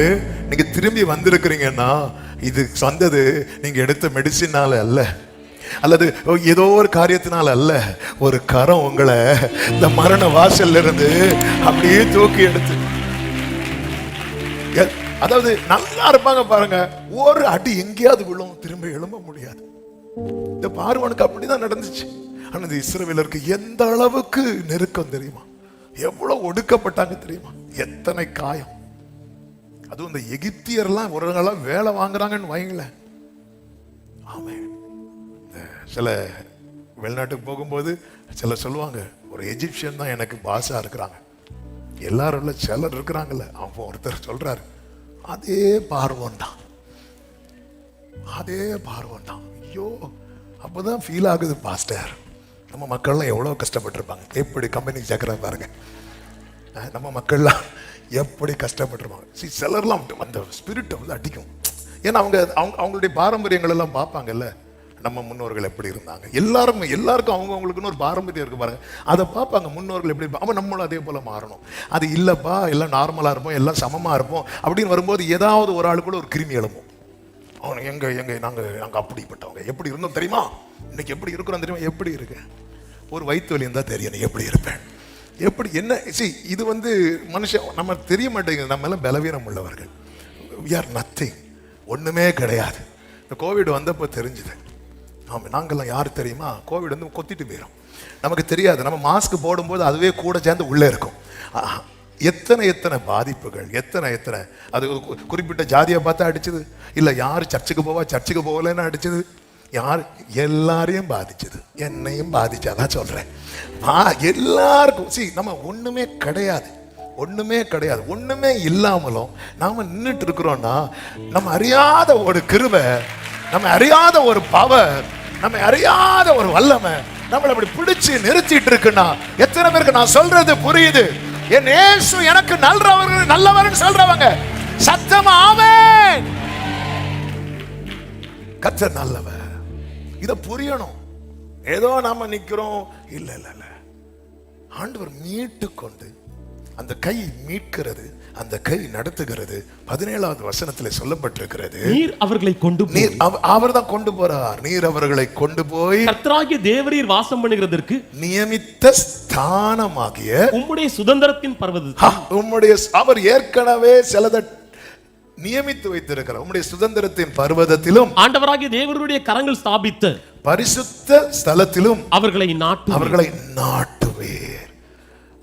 நீங்க திரும்பி வந்திருக்கிறீங்கன்னா இது வந்தது நீங்க எடுத்த மெடிசினால அல்ல, அல்லது ஏதோ ஒரு காரியத்தினால அல்ல. ஒரு கரம் உங்களை இந்த மரண வாசல்ல இருந்து அப்படியே தூக்கி எடுத்து, அதாவது நல்லா இருப்பாங்க பாருங்க, ஒரு அடி எங்கேயாவது விழும், திரும்ப எழும்ப முடியாது. இந்த பார்வோனுக்கு அப்படிதான் நடந்துச்சு. ஆனா இந்த இஸ்ரவேலருக்கு எந்த அளவுக்கு நெருக்கம் தெரியுமா? எவ்வளவு ஒடுக்கப்பட்டாங்க தெரியுமா? எத்தனை காயம். அதுவும் இந்த எகிப்தியர்லாம் ஒரு நாளா வேலை வாங்குறாங்கன்னு வைங்களேன். ஆமே. சில வெளிநாட்டுக்கு போகும்போது சில சொல்லுவாங்க, ஒரு எஜிப்சியன் தான் எனக்கு பாஸா இருக்கிறாங்க. எல்லாரும் இல்ல, சிலர் இருக்கிறாங்கல்ல. அவன் ஒருத்தர் சொல்றாரு, அதே பார்வோன் தான். அதே பார்வம் தான். ஐயோ, அப்போதான் ஃபீல் ஆகுது பாஸ்டர், நம்ம மக்கள்லாம் எவ்வளோ கஷ்டப்பட்டிருப்பாங்க. எப்படி கம்பெனிக்கு சேர்க்குறா பாருங்க, நம்ம மக்கள்லாம் எப்படி கஷ்டப்பட்டிருப்பாங்க. சிலர்லாம் அந்த ஸ்பிரிட்டை வந்து அடிக்கும். ஏன்னா அவங்களுடைய பாரம்பரியங்கள் எல்லாம் பார்ப்பாங்கல்ல, நம்ம முன்னோர்கள் எப்படி இருந்தாங்க. எல்லாருக்கும் அவங்களுக்குன்னு ஒரு பாரம்பரியம் இருக்கு பாருங்க, அதை பார்ப்பாங்க. முன்னோர்கள் எப்படி இருப்பாங்க, நம்மளும் அதே போல மாறணும். அது இல்லப்பா, எல்லாம் நார்மலா இருப்போம், எல்லாம் சமமா இருப்போம் அப்படின்னு வரும்போது ஏதாவது ஒரு ஆளு கூட ஒரு கிருமி எழும்பும். அவன் நாங்க அப்படிப்பட்டவங்க, எப்படி இருந்தோம் தெரியுமா, இன்னைக்கு எப்படி இருக்கிறோம் தெரியுமா, எப்படி இருக்கு, ஒரு வயிற்று வலி இருந்தா தெரியும் எப்படி இருப்பேன், எப்படி என்ன. இது வந்து மனுஷன் நம்ம தெரிய மாட்டேங்குது. நம்ம எல்லாம் பலவீனம் உள்ளவர்கள். we are nothing, ஒண்ணுமே கிடையாது. இந்த கோவிட் வந்தப்போ தெரிஞ்சுது. நாங்கெல்லாம் யாரு தெரியுமா, கோவிட் வந்து கொத்திட்டு போயிடும், நமக்கு தெரியாது. நம்ம மாஸ்க் போடும்போது அதுவே கூட சேர்ந்து உள்ளே இருக்கும். எத்தனை பாதிப்புகள், எத்தனை அது குறிப்பிட்ட ஜாதியை பார்த்தா அடிச்சது, இல்லை யார் சர்ச்சுக்கு போகலன்னு அடிச்சது, யார் எல்லாரையும் பாதிச்சது, என்னையும் பாதிச்சாதான் சொல்றேன். எல்லாருக்கும் நம்ம ஒண்ணுமே கிடையாது, ஒண்ணுமே இல்லாமலும் நாம நின்றுட்டு இருக்கிறோம்னா, நம்ம அறியாத ஒரு கிருபை, நம்ம அறியாத ஒரு பவர், நம்ம அறியாத ஒரு வல்லமை நம்மளை அப்படி பிடிச்சு நிறுத்திட்டு இருக்குன்னா, எத்தனை பேருக்கு நான் சொல்றது புரியுது? என் இயேசு எனக்கு நல்லவர்னு சொல்றவங்க சத்தமா ஆமென். கர்த்தர் நல்லவர், இத புரியணும். ஏதோ நாம நிக்கிறோம், இல்ல ஆண்டவர் மீட்டு கொண்டு, அந்த கை மீட்கிறது, அந்த கை நடத்துகிறது. 17வது வசனத்துல சொல்லப்பட்டிருக்கிறது, நீர் அவர்களை கொண்டு போய், அவர் தான் கொண்டு போறார். நீர் அவர்களை கொண்டு போய் கர்த்தராகிய தேவரீர் வாசம் பண்ணுகிறதற்கு நியமித்த ஸ்தானமாகிய உம்முடைய சுதந்திரத்தின் பர்வதத்தில், அவர் ஏற்கனவே சிலதை நியமித்து வைத்திருக்கிறார். உம்முடைய சுதந்திரத்தின் பர்வதத்திலும் ஆண்டவராகிய தேவருடைய கரங்கள் ஸ்தாபித்த பரிசுத்த ஸ்தலத்திலும் அவர்களை நாட்டுவேர்.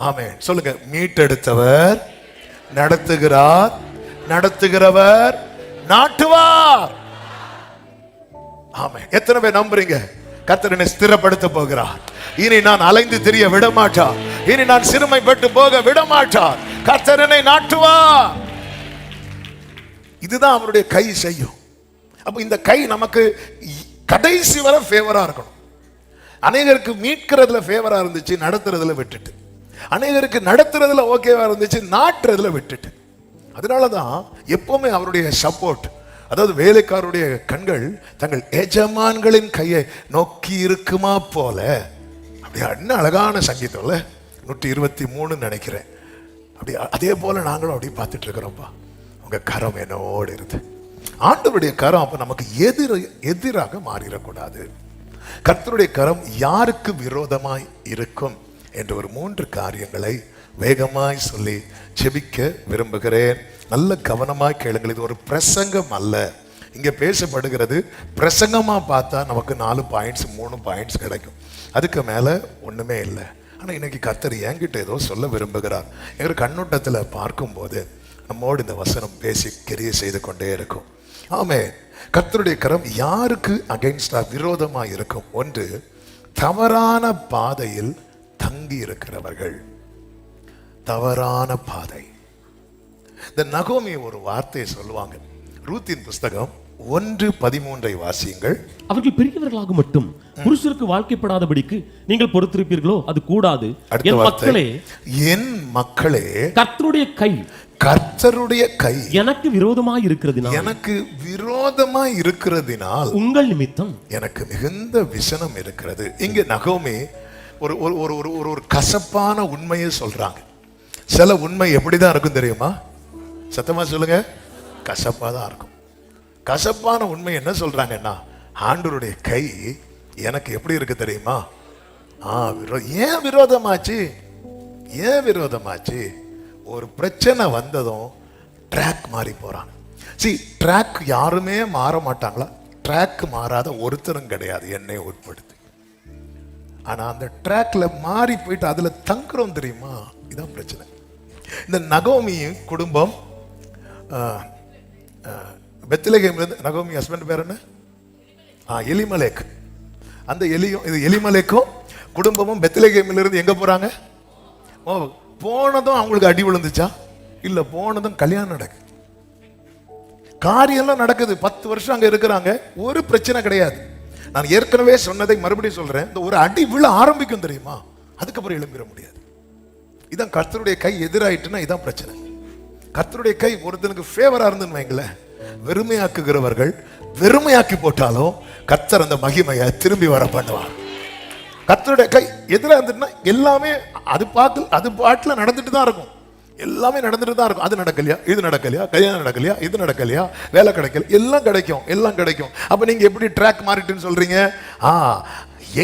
ஆமென். சொல்லுங்க, மீட்டெடுத்தவர் நடத்துகிறவர் நாட்டுவார். ஆமென். எத்தனை பேர் நம்புறீங்க? கர்த்தர் என்னை ஸ்திரப்படுத்த போகிறார். இனி நான் அலைந்து திரிய விட மாட்டார், இனி நான் சிறுமைப்பட்டு போக விட மாட்டார். கர்த்தர் என்னை நாட்டுவார். இதுதான் அவருடைய கை செய்யும். அப்ப இந்த கை நமக்கு கடைசி வரை ஃபேவரா இருக்கணும். அநேகருக்கு மீட்கிறதுல ஃபேவரா இருந்துச்சு, நடத்துறதுல விட்டுட்டு. அநேகருக்கு நடத்துறதுல ஓகேவா இருந்துச்சு, நாட்டுறதுல விட்டுட்டு. அதனாலதான் எப்பவுமே அவருடைய சப்போர்ட், அதாவது வேலைக்காரருடைய கண்கள் தங்கள் எஜமான்களின் கையை நோக்கி இருக்குமா போல. அப்படி என்ன அழகான சங்கீதம்ல, 123 நினைக்கிறேன். அப்படி அதே போல நாங்களும் அப்படி பார்த்துட்டு இருக்கிறோம்ப்பா. உங்க கரம் என்னோடு இருந்து. ஆண்டவருடைய கரம் அப்ப நமக்கு எதிராக மாறிடக்கூடாது. கர்த்தருடைய கரம் யாருக்கு விரோதமாய் இருக்கும் என்ற ஒரு 3 காரியங்களை வேகமாய் சொல்லி ஜெபிக்க விரும்புகிறேன். நல்ல கவனமாய் கேளுங்கள். இது ஒரு பிரசங்கம் அல்ல. இங்க பேசப்படுகிறது பிரசங்கமா பார்த்தா நமக்கு 4 பாயிண்ட்ஸ் 3 பாயிண்ட்ஸ் கிடைக்கும், அதுக்கு மேல ஒண்ணுமே இல்லை. ஆனா இன்னைக்கு கர்த்தர் என்கிட்ட ஏதோ சொல்ல விரும்புகிறார். எங்க கண்ணோட்டத்துல பார்க்கும்போது நம்மோடு இந்த வசனம் பேசி கிரியை செய்து கொண்டே இருக்கும். ஆமென். கர்த்தருடைய கரம் யாருக்கு அகைன்ஸ்டா விரோதமா இருக்கும்? ஒன்று, தவறான பாதையில் தங்கி இருக்கிறவர்கள். தவறான பாதை. இந்த நகோமி ஒரு வார்த்தையை சொல்லுவாங்க. ரூத்தின் புஸ்தகம் 1:13 வாசியுங்கள். அவர்கள் பெரியவர்களாக மட்டும் புருஷருக்கு வாழ்க்கைப்படாதபடிக்கு நீங்கள் பொறுத்திருப்பீர்களோ அது கூடாது. என் மக்களே கர்த்தருடைய கை எனக்கு விரோதமாய் இருக்கிறதினால் உங்கள் நிமித்தம் எனக்கு மிகுந்த விசனம் இருக்கிறது. இங்க நகோமி ஒரு கசப்பான உண்மையை சொல்றாங்க. சில உண்மை எப்படிதான் இருக்கும் தெரியுமா? சத்தமா சொல்லுங்க, கசப்பா தான் இருக்கும். கசப்பான உண்மை என்ன சொல்றாங்கன்னா, ஆண்டவருடைய கை எனக்கு எப்படி இருக்கு தெரியுமா? ஏன் விரோதமாச்சு? ஒரு பிரச்சனை வந்ததும் ட்ராக் மாறி போறாங்க. ட்ராக் யாருமே மாற மாட்டாங்களா? ட்ராக் மாறாத ஒருத்தரும் கிடையாது, என்னை உட்படுத்தி. ஆனா அந்த ட்ராக்ல மாறி போயிட்டு அதுல தங்குறோம் தெரியுமா? இதான் பிரச்சனை. இந்த நகோமி குடும்பம் பெத்லகேம்ல இருந்து, நகோமி ஹஸ்பண்ட் பேர் என்ன? எலிமலேக். அந்த எலிமலேக்கும் குடும்பமும் பெத்லகேம்ல இருந்து எங்க போறாங்க? போனதும் அவங்களுக்கு அடி விழுந்துச்சா? இல்ல, போனதும் கல்யாணம் நடக்கு. காரியம்லாம் நடக்குது. 10 வருஷம் அங்க இருக்கிறாங்க, ஒரு பிரச்சனை கிடையாது. நான் ஏற்கனவே சொன்னதை மறுபடியும் சொல்றேன், இந்த ஒரு அடி விழ ஆரம்பிக்கும் தெரியுமா, அதுக்கப்புறம் எழும்பிட முடியாது. இதான் கர்த்தருடைய கை எதிராயிட்டுன்னா இதான் பிரச்சனை. கர்த்தருடைய கை ஒருத்தனுக்கு ஃபேவரா இருந்துன்னு வைங்களேன், வெறுமையாக்குகிறவர்கள் வெறுமையாக்கி போட்டாலும் கர்த்தர் அந்த மகிமையை திரும்பி வர பண்ணுவார். கர்த்தருடைய கை எதிராக இருந்துட்டுனா எல்லாமே அது பாட்டுல நடந்துட்டு தான் இருக்கும். எல்லாமே நடந்துட்டு தான் இருக்கும். அது நடக்கலையா, இது நடக்கலையா, கல்யாணம் நடக்கலையா, இது நடக்கலையா, வேலை கிடைக்கல, எல்லாம் கிடைக்கும், எல்லாம் கிடைக்கும். அப்ப நீங்க எப்படி ட்ராக் மாறிட்டுன்னு சொல்றீங்க?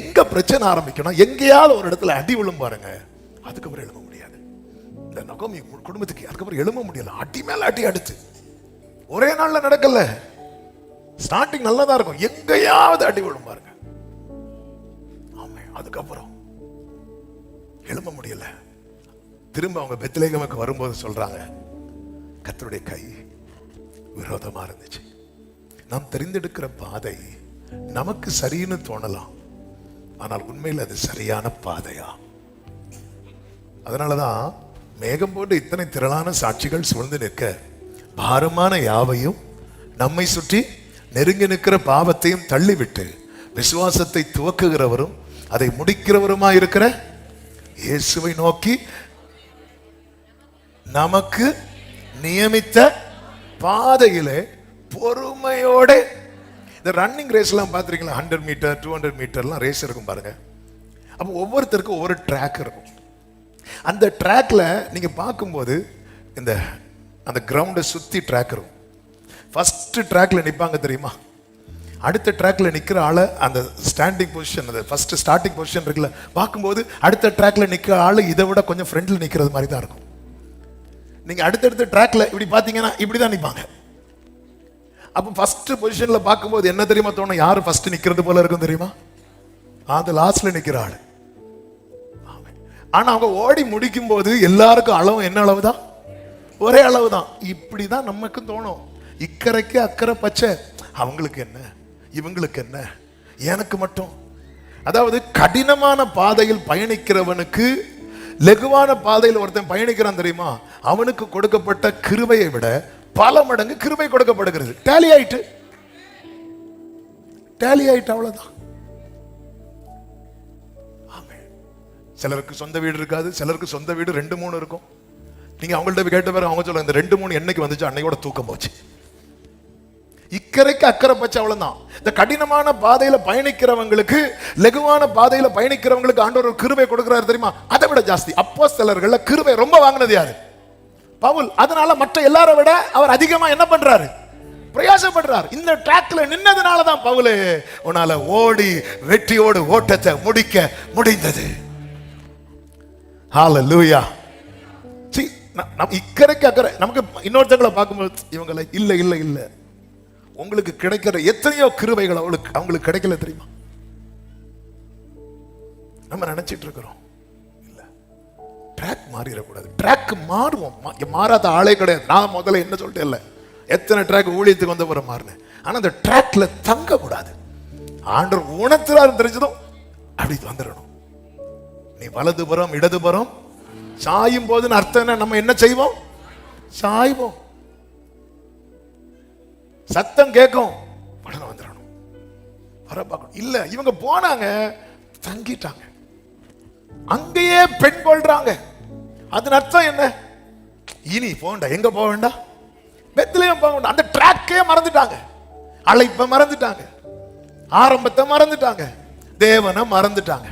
எங்க பிரச்சனை ஆரம்பிக்கணும், எங்கேயாவது ஒரு இடத்துல அடி விழும் பாருங்க, அதுக்கப்புறம் எழும்ப முடியாது. இந்த நகோமி குடும்பத்துக்கு அதுக்கப்புறம் எழும்ப முடியல. அடி மேல அடி அடுத்து ஒரே நாள்ல நடக்கல. ஸ்டார்டிங் நல்லதா இருக்கும், எங்கேயாவது அடி விழும் பாருங்க, ஆமா, அதுக்கப்புறம் எழும்ப முடியல. திரும்ப அவங்க பெத்லகேமுக்கு வரும்போது சொல்றாங்க, கர்த்தருடைய கை விரோதமா இருந்துச்சு. நாம் தெரிந்தெடுக்கிற பாதை நமக்கு சரின்னு தோணலாம், ஆனால் உண்மையில் அது சரியான பாதையா? அதனாலதான் மேகம் போட்டு இத்தனை திரளான சாட்சிகள் சூழ்ந்து நிற்க, பாரமான யாவையும் நம்மை சுற்றி நெருங்கி நிற்கிற பாவத்தையும் தள்ளிவிட்டு விசுவாசத்தை துவக்குகிறவரும் அதை முடிக்கிறவருமா இருக்கிற இயேசுவை நோக்கி நமக்கு நியமித்த பாதையிலே பொறுமையோட. இந்த ரன்னிங் ரேஸ் எல்லாம் பார்த்துருக்கீங்களா? 100 மீட்டர் 200 மீட்டர்லாம் ரேஸ் இருக்கும் பாருங்க. அப்போ ஒவ்வொருத்தருக்கும் ஒவ்வொரு ட்ராக் இருக்கும். அந்த ட்ராக்ல நீங்க பார்க்கும்போது இந்த அந்த கிரவுண்டை சுத்தி ட்ராக் இருக்கும். ஃபர்ஸ்ட் ட்ராக்ல நிற்பாங்க தெரியுமா, அடுத்த ட்ராக்ல நிக்கிற ஆளை அந்த ஸ்டாண்டிங் பொசிஷன், அந்த ஃபர்ஸ்ட் ஸ்டார்டிங் பொசிஷன் இருக்குல்ல, பார்க்கும்போது அடுத்த ட்ராக்ல நிக்கிற ஆளு இதை விட கொஞ்சம் ஃப்ரண்ட்ல நிக்கிறது மாதிரி தான் இருக்கும். நீங்க அடுத்தடுத்த ட்ராக்ல இப்படி பாத்தீங்கன்னா இப்படிதான் நிப்பாங்க. அப்ப ஃபர்ஸ்ட் பொசிஷன்ல பார்க்கும்போது என்ன தெரியுமா தோணும், யாரு ஃபர்ஸ்ட் நிக்கிறது போல இருக்கும் தெரியுமா, அது லாஸ்ட்ல நிக்கிற ஆளு. ஆனா அவங்க ஓடி முடிக்கும் போது எல்லாருக்கும் அளவு என்ன அளவு தான், ஒரே அளவு தான். இப்படிதான் நமக்கு தோணும், இக்கரைக்கு அக்கறை பச்சை, அவங்களுக்கு என்ன இவங்களுக்கு என்ன, எனக்கு மட்டும். அதாவது கடினமான பாதையில் பயணிக்கிறவனுக்கு லெகுவான பாதையில் ஒருத்தன் பயணிக்கிறான் தெரியுமா, அவனுக்கு கொடுக்கப்பட்ட கிருபையை விட பல மடங்கு கிருபை கொடுக்கப்படுகிறது. டேலி ஆயிட்டு அவ்வளவுதான். சிலருக்கு சொந்த வீடு இருக்காது, சிலருக்கு சொந்த வீடு 2-3 இருக்கும். நீங்க அவங்கள்ட்ட கேட்ட பேர் அவங்க சொல்லுங்க, இந்த 2-3 என்னைக்கு வந்துச்சு, அன்னையோட தூக்கம் போச்சு. இக்கரைக்கு அக்கறை பச்சை, அவ்வளவுதான். இந்த கடினமான பாதையில பயணிக்கிறவங்களுக்கு, லெகுவான பாதையில பயணிக்கிறவங்களுக்கு ஆண்டவர் ஒரு கிருபை கொடுக்கிறாரு தெரியுமா, அதை விட ஜாஸ்தி. அப்போஸ்தலர்கள்ல கிருபை ரொம்ப வாங்கினது யாரு? பவுல். அதனால மற்ற எல்லாரை விட அவர் அதிகமா என்ன பண்றாரு, பிரயாசப்படுறார். இந்த ட்ராக்ல நின்னதுனால தான் பவுல் உன்னால ஓடி வெற்றியோடு ஓட்டத்தை முடிக்க முடிந்தது. ஹalleluya. இக்கரைக்கு அக்கறை. நமக்கு இன்னொருத்தங்களை பார்க்கும்போது இவங்களை இல்ல இல்ல இல்ல, உங்களுக்கு கிடைக்கிற எத்தனையோ கிருபைகள் அவங்களுக்கு கிடைக்கல தெரியுமா, நம்ம நினைச்சிட்டு இருக்கிறோம். இல்ல, ட்ராக் மாறிடக்கூடாது. ட்ராக் மாறுவோம், மாறாத ஆளே கிடையாது. நான் முதல்ல என்ன சொல்லிட்டேன், இல்ல எத்தனை ட்ராக் ஊழியத்துக்கு வந்த பிறகு மாறினேன். ஆனா அந்த ட்ராக்ல தங்க கூடாது. ஆண்டவர் உணர்த்துறாரு தெரிஞ்சதும் அப்படி வந்துடணும். நீ வலதுபுறம் இடதுபுறம் சாயும் போது அர்த்தம் என்ன, நம்ம என்ன செய்வோம், சாய்வோம். சத்தம் கேட்கும், உடனே வந்துடணும், வர பார்க்கணும். இல்ல இவங்க போனாங்க, தங்கிட்டாங்க, அங்கேயே பெண் கொள்றாங்க. அதன் அர்த்தம் என்ன, இனி போண்டா, எங்க போக வேண்டாம், பெத்லகேம் போக வேண்டாம். அந்த ட்ராக்கே மறந்துட்டாங்க, அழைப்பை மறந்துட்டாங்க, ஆரம்பத்தை மறந்துட்டாங்க, தேவனை மறந்துட்டாங்க.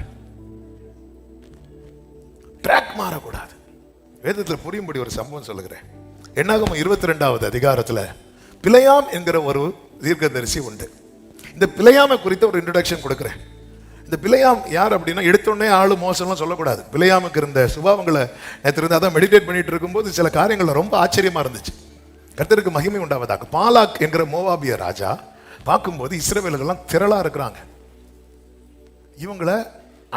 ட்ராக் மாறக்கூடாது. வேதத்தில் புரியும்படி ஒரு சம்பவம் சொல்லுகிறேன். என்னாகமம் 22வது அதிகாரத்துல பிலேயாம் என்கிற ஒரு தீர்க்கதரிசி உண்டு. இந்த பிலேயாமை குறித்த ஒரு இன்ட்ரோடக்ஷன் கொடுக்கிறேன். இந்த பிலேயாம் யார் அப்படின்னா, எடுத்தோடனே ஆளு மோசம்லாம் சொல்லக்கூடாது. பிலேயாமுக்கு இருந்த சுபாவங்களை நேற்று அதான் மெடிடேட் பண்ணிட்டு இருக்கும்போது சில காரியங்கள் ரொம்ப ஆச்சரியமா இருந்துச்சு. கர்த்தருக்கு மகிமை உண்டாவதாக. பாலாக் என்கிற மோவாபிய ராஜா பார்க்கும்போது இஸ்ரவேலர்கள்லாம் திரளா இருக்கிறாங்க. இவங்களை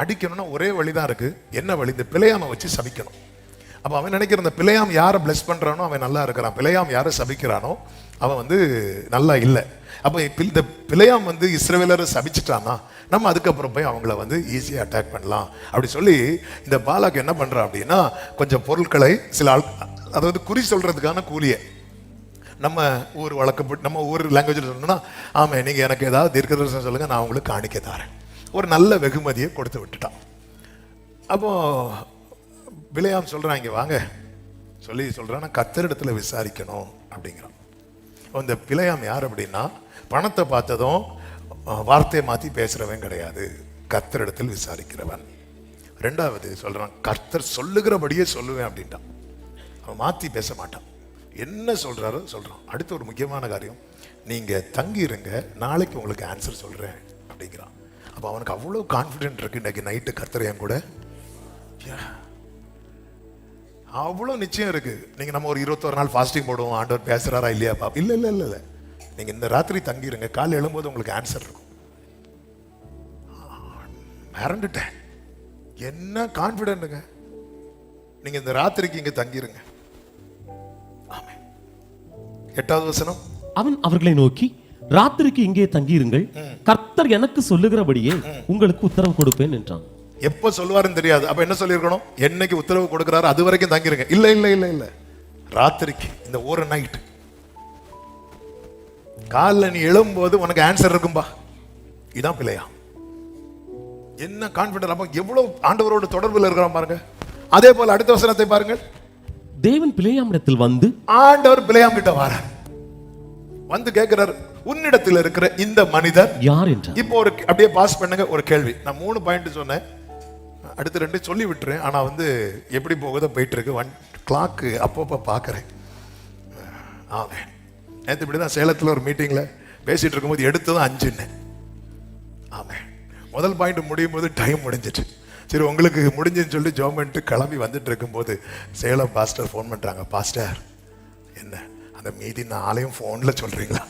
அடிக்கணும்னா ஒரே வழிதான் இருக்கு. என்ன வழி? இந்த பிலேயாமை வச்சு சபிக்கணும். அப்ப அவன் நினைக்கிற, இந்த பிலேயாம் யாரை பிளஸ் பண்றானோ அவன் நல்லா இருக்கிறான், பிலேயாம் யாரை சபிக்கிறானோ அவன் நல்லா இல்லை. அப்ப இந்த பிலேயாம் இஸ்ரவேலரை சபிச்சுட்டானா நம்ம அதுக்கப்புறம் போய் அவங்கள ஈஸியா அட்டாக் பண்ணலாம் அப்படி சொல்லி இந்த பாலாக் என்ன பண்றான் அப்படின்னா, கொஞ்சம் பொருட்களை சில அதாவது குறி சொல்றதுக்கான கூலியை நம்ம ஊர் வழக்கப்பட்டு நம்ம ஊர் லாங்குவேஜில் சொல்லணும்னா, ஆமாம் நீங்கள் எனக்கு ஏதாவது தீர்க்கதரிசனம் சொல்லுங்கள், நான் உங்களுக்கு காணிக்க தரேன். ஒரு நல்ல வெகுமதியை கொடுத்து விட்டுட்டான். அப்போ பிலேயாம் சொல்கிறான், இங்கே வாங்க சொல்லி சொல்கிறான், நான் கர்த்தரிடத்துல விசாரிக்கணும் அப்படிங்கிறான். இந்த பிலேயாம் யார் அப்படின்னா, பணத்தை பார்த்ததும் வார்த்தையை மாற்றி பேசுகிறவன் கிடையாது, கர்த்தரிடத்தில் விசாரிக்கிறவன். ரெண்டாவது சொல்கிறான், கர்த்தர் சொல்லுகிறபடியே சொல்லுவேன் அப்படின்ட்டான். அவன் மாற்றி பேச மாட்டான், என்ன சொல்கிறாரோ சொல்கிறான். அடுத்த ஒரு முக்கியமான காரியம், நீங்கள் தங்கிருங்க, நாளைக்கு உங்களுக்கு ஆன்சர் சொல்கிறேன் அப்படிங்கிறான். அப்போ அவனுக்கு அவ்வளோ கான்ஃபிடென்ட் இருக்குது, இன்றைக்கி நைட்டு கர்த்தர் என் கூட, அவ்வளோ நிச்சயம் இருக்குது. நீங்கள் நம்ம ஒரு 21 நாள் ஃபாஸ்டிங் போடுவோம், ஆண்டவர் பேசுகிறாரா இல்லையா பாப்பா, இல்லை இல்லை இல்லை இல்லை, நீங்கள் இந்த ராத்திரி தங்கிருங்க, காலை எழும்போது உங்களுக்கு ஆன்சர் இருக்கும். மறந்துட்டேன், என்ன கான்ஃபிடென்ட்டுங்க. நீங்கள் இந்த ராத்திரிக்கு இங்கே தங்கிருங்க. ஆமென். 8வது வசனம், அவன் அவர்களை நோக்கி, ராத்திரிக்கு இங்கே தங்கியிருங்கள், கர்த்தர் எனக்கு சொல்லுகிறபடியே உங்களுக்கு உத்தரவு கொடுப்பேன் என்றான். எப்போ சொல்லுவாருன்னு தெரியாது. அப்ப என்ன சொல்லியிருக்கணும், என்னைக்கு உத்தரவு கொடுக்கிறாரு அது வரைக்கும் தங்கிருங்க. இல்ல இல்ல இல்ல இல்ல, ராத்திரிக்கு, இந்த ஒரு நைட், காலைல நீ எழும்போது உனக்கு ஆன்சர் இருக்கும்பா. இதான் பிள்ளையா, என்ன கான்பிடன்ட். அப்ப எவ்வளவு ஆண்டவரோட தொடர்புல இருக்கிறான் பாருங்க. அதே போல அடுத்த வசனத்தை பாருங்கள், தேவன் பிலேயாமிடத்தில் வந்து, ஆண்டவர் பிலேயாம் கிட்ட வர வந்து கேட்கிறார், உன்னிடத்தில் இருக்கிற இந்த மனிதர் யார் என்றார். இப்போ ஒரு அப்படியே பாஸ் பண்ணுங்க. ஒரு கேள்வி, நான் 3 பாயிண்ட் சொன்னேன், அடுத்து 2 சொல்லி விட்டுறேன். ஆனா எப்படி போகுதோ போயிட்டு இருக்கு. 1 கிளாக்கு அப்பப்போ பார்க்குறேன். ஆமாம், நேற்று இப்படி தான் சேலத்தில் ஒரு மீட்டிங்கில் பேசிட்டு இருக்கும்போது எடுத்ததும் 5ன்னு. ஆமாம், முதல் பாயிண்ட் முடியும் போது டைம் முடிஞ்சிட்டு, சரி உங்களுக்கு முடிஞ்சுன்னு சொல்லி ஜோமெண்ட்டு கிளம்பி வந்துட்டு இருக்கும்போது சேலம் பாஸ்டர் ஃபோன் பண்ணுறாங்க, பாஸ்டர் என்ன அந்த மீதி 4ஐயும் ஃபோனில் சொல்கிறீங்களா?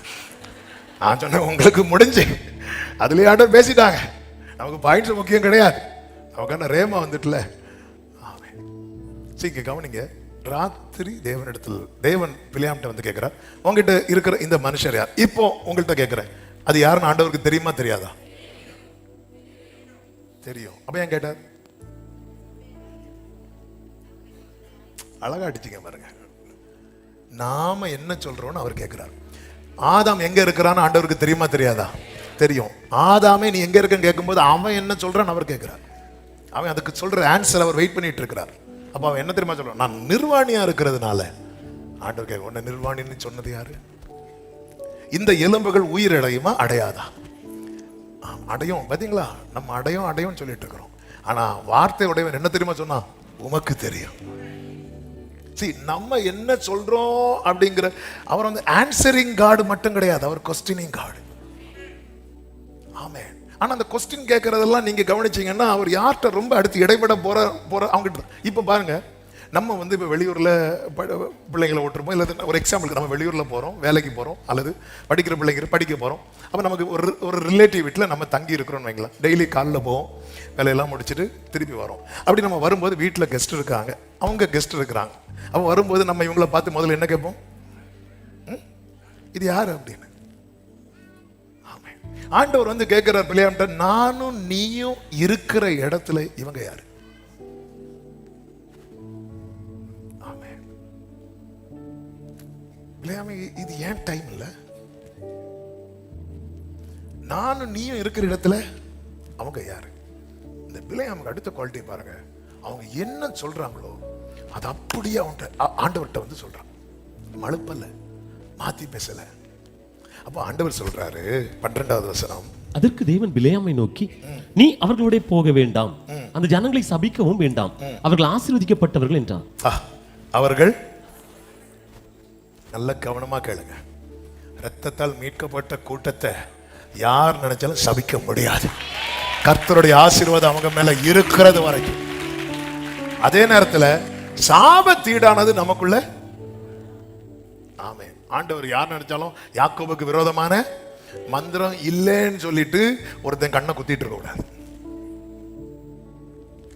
நான் சொன்னேன், உங்களுக்கு முடிஞ்சு அதுலேயே ஆண்டவர் பேசிட்டாங்க, நமக்கு பாயிண்ட்ஸ் முக்கியம் கிடையாது, நமக்கான ரேமா வந்துட்டுல. ஆமாம், சரி கவனிங்க. ராத்திரி தேவனிடத்தில், தேவன் பிலேயாம்கிட்ட வந்து கேட்கிறார், உங்ககிட்ட இருக்கிற இந்த மனுஷர் யார்? இப்போ உங்கள்கிட்ட கேட்கிறேன், அது யாருன்னு ஆண்டவருக்கு தெரியுமா தெரியாதா? தெரியும். அப்ப ஏன் கேட்டார்? அழகா அடிச்சிங்க பாருங்க. நாம என்ன சொல்றோம்னு அவர் கேட்கிறார். ஆதாம் எங்க இருக்கிறான்னு ஆண்டவருக்கு தெரியுமா தெரியாதா? தெரியும். ஆதாமே நீ எங்க இருக்கன்னு கேட்கும்போது அவன் என்ன சொல்றான்னு அவர் கேட்கிறார். அவன் அதுக்கு சொல்ற ஆன்சர் அவர் வெயிட் பண்ணிட்டு இருக்கிறார். அப்ப அவன் என்ன தெரியுமா சொல்றான்? நான் நிர்வாணியா இருக்கிறதுனால. ஆண்டவர் கேட்க, உன்னை நிர்வாணின்னு சொன்னது யாரு? இந்த எலும்புகள் உயிர் அடையுமா அடையாதா? அடையும். பாத்தீங்களா, நம்ம அடையும் அடையும் சொல்லிட்டு இருக்கிறோம். ஆனா வார்த்தை உடையவன் என்ன தெரியுமா சொன்னா? உமக்கு தெரியும். நம்ம என்ன சொல்றோம் அப்படிங்கிற, அவர் வந்து ஆன்சரிங் காட் மட்டும் கிடையாது, அவர் கொஸ்டினிங் காட். ஆமென். ஆனா அந்த கொஸ்டின் கேட்கறதெல்லாம் நீங்க கவனிச்சீங்கன்னா அவர் யார்கிட்ட ரொம்ப அடுத்து இடைப்பட போற அவங்க. இப்ப பாருங்க, நம்ம வந்து இப்போ வெளியூரில் பிள்ளைங்களை ஓட்டுருப்போம். இல்லை ஒரு எக்ஸாம்பிளுக்கு நம்ம வெளியூரில் போகிறோம், வேலைக்கு போகிறோம், அல்லது படிக்கிற பிள்ளைங்க படிக்க போகிறோம். அப்போ நமக்கு ஒரு ரிலேட்டிவ் வீட்டில் நம்ம தங்கி இருக்கிறோம்னு வைங்களேன். டெய்லி காலைல போவோம், வேலையெல்லாம் முடிச்சுட்டு திருப்பி வரோம். அப்படி நம்ம வரும்போது வீட்டில் கெஸ்ட் இருக்காங்க, அவங்க கெஸ்ட் இருக்கிறாங்க. அப்போ வரும்போது நம்ம இவங்களை பார்த்து முதல்ல என்ன கேட்போம்? இது யார் அப்படின்னு. ஆண்டவர் வந்து கேட்கிறார் பிள்ளையாம்ட்ட, நானும் நீயும் இருக்கிற இடத்துல இவங்க யாரு? இது ஏன் டைம் இல்ல? நானும் நீயும் இருக்கிற இடத்துல அவங்க யாரு? இந்த பிள்ளையாமுக்கு அடுத்த குவாலிட்டி பாருங்க. அவங்க என்ன சொல்றாங்களோ அது அப்படியே ஆண்டவர்கிட்ட வந்து சொல்றான். மழுப்பல்ல, மாத்தி பேசல. அப்போ ஆண்டவர் சொல்றாரு 12வது வசனம், அதற்கு தேவன் பிலேயாமை நோக்கி, நீ அவர்களோட போக வேண்டாம், அந்த ஜனங்களை சபிக்கவும் வேண்டாம், அவர்கள் ஆசீர்வதிக்கப்பட்டவர்கள் என்றான். அவர்கள், நல்ல கவனமா கேளுங்க, இரத்தத்தால் மீட்கப்பட்ட கூட்டத்தை யார் நினைச்சாலும் சபிக்க முடியாது. கர்த்தருடைய ஆசீர்வாதம் அவங்க மேல இருக்கிறது வரைக்கும். அதே நேரத்தில் சாபத்தீடானது நமக்குள்ள. ஆமென். ஆண்டவர் யார் நினைச்சாலும் யாக்கோபுக்கு விரோதமான மந்திரம் இல்லைன்னு சொல்லிட்டு ஒருத்தன் கண்ணை குத்திட்டு இருக்க கூடாது.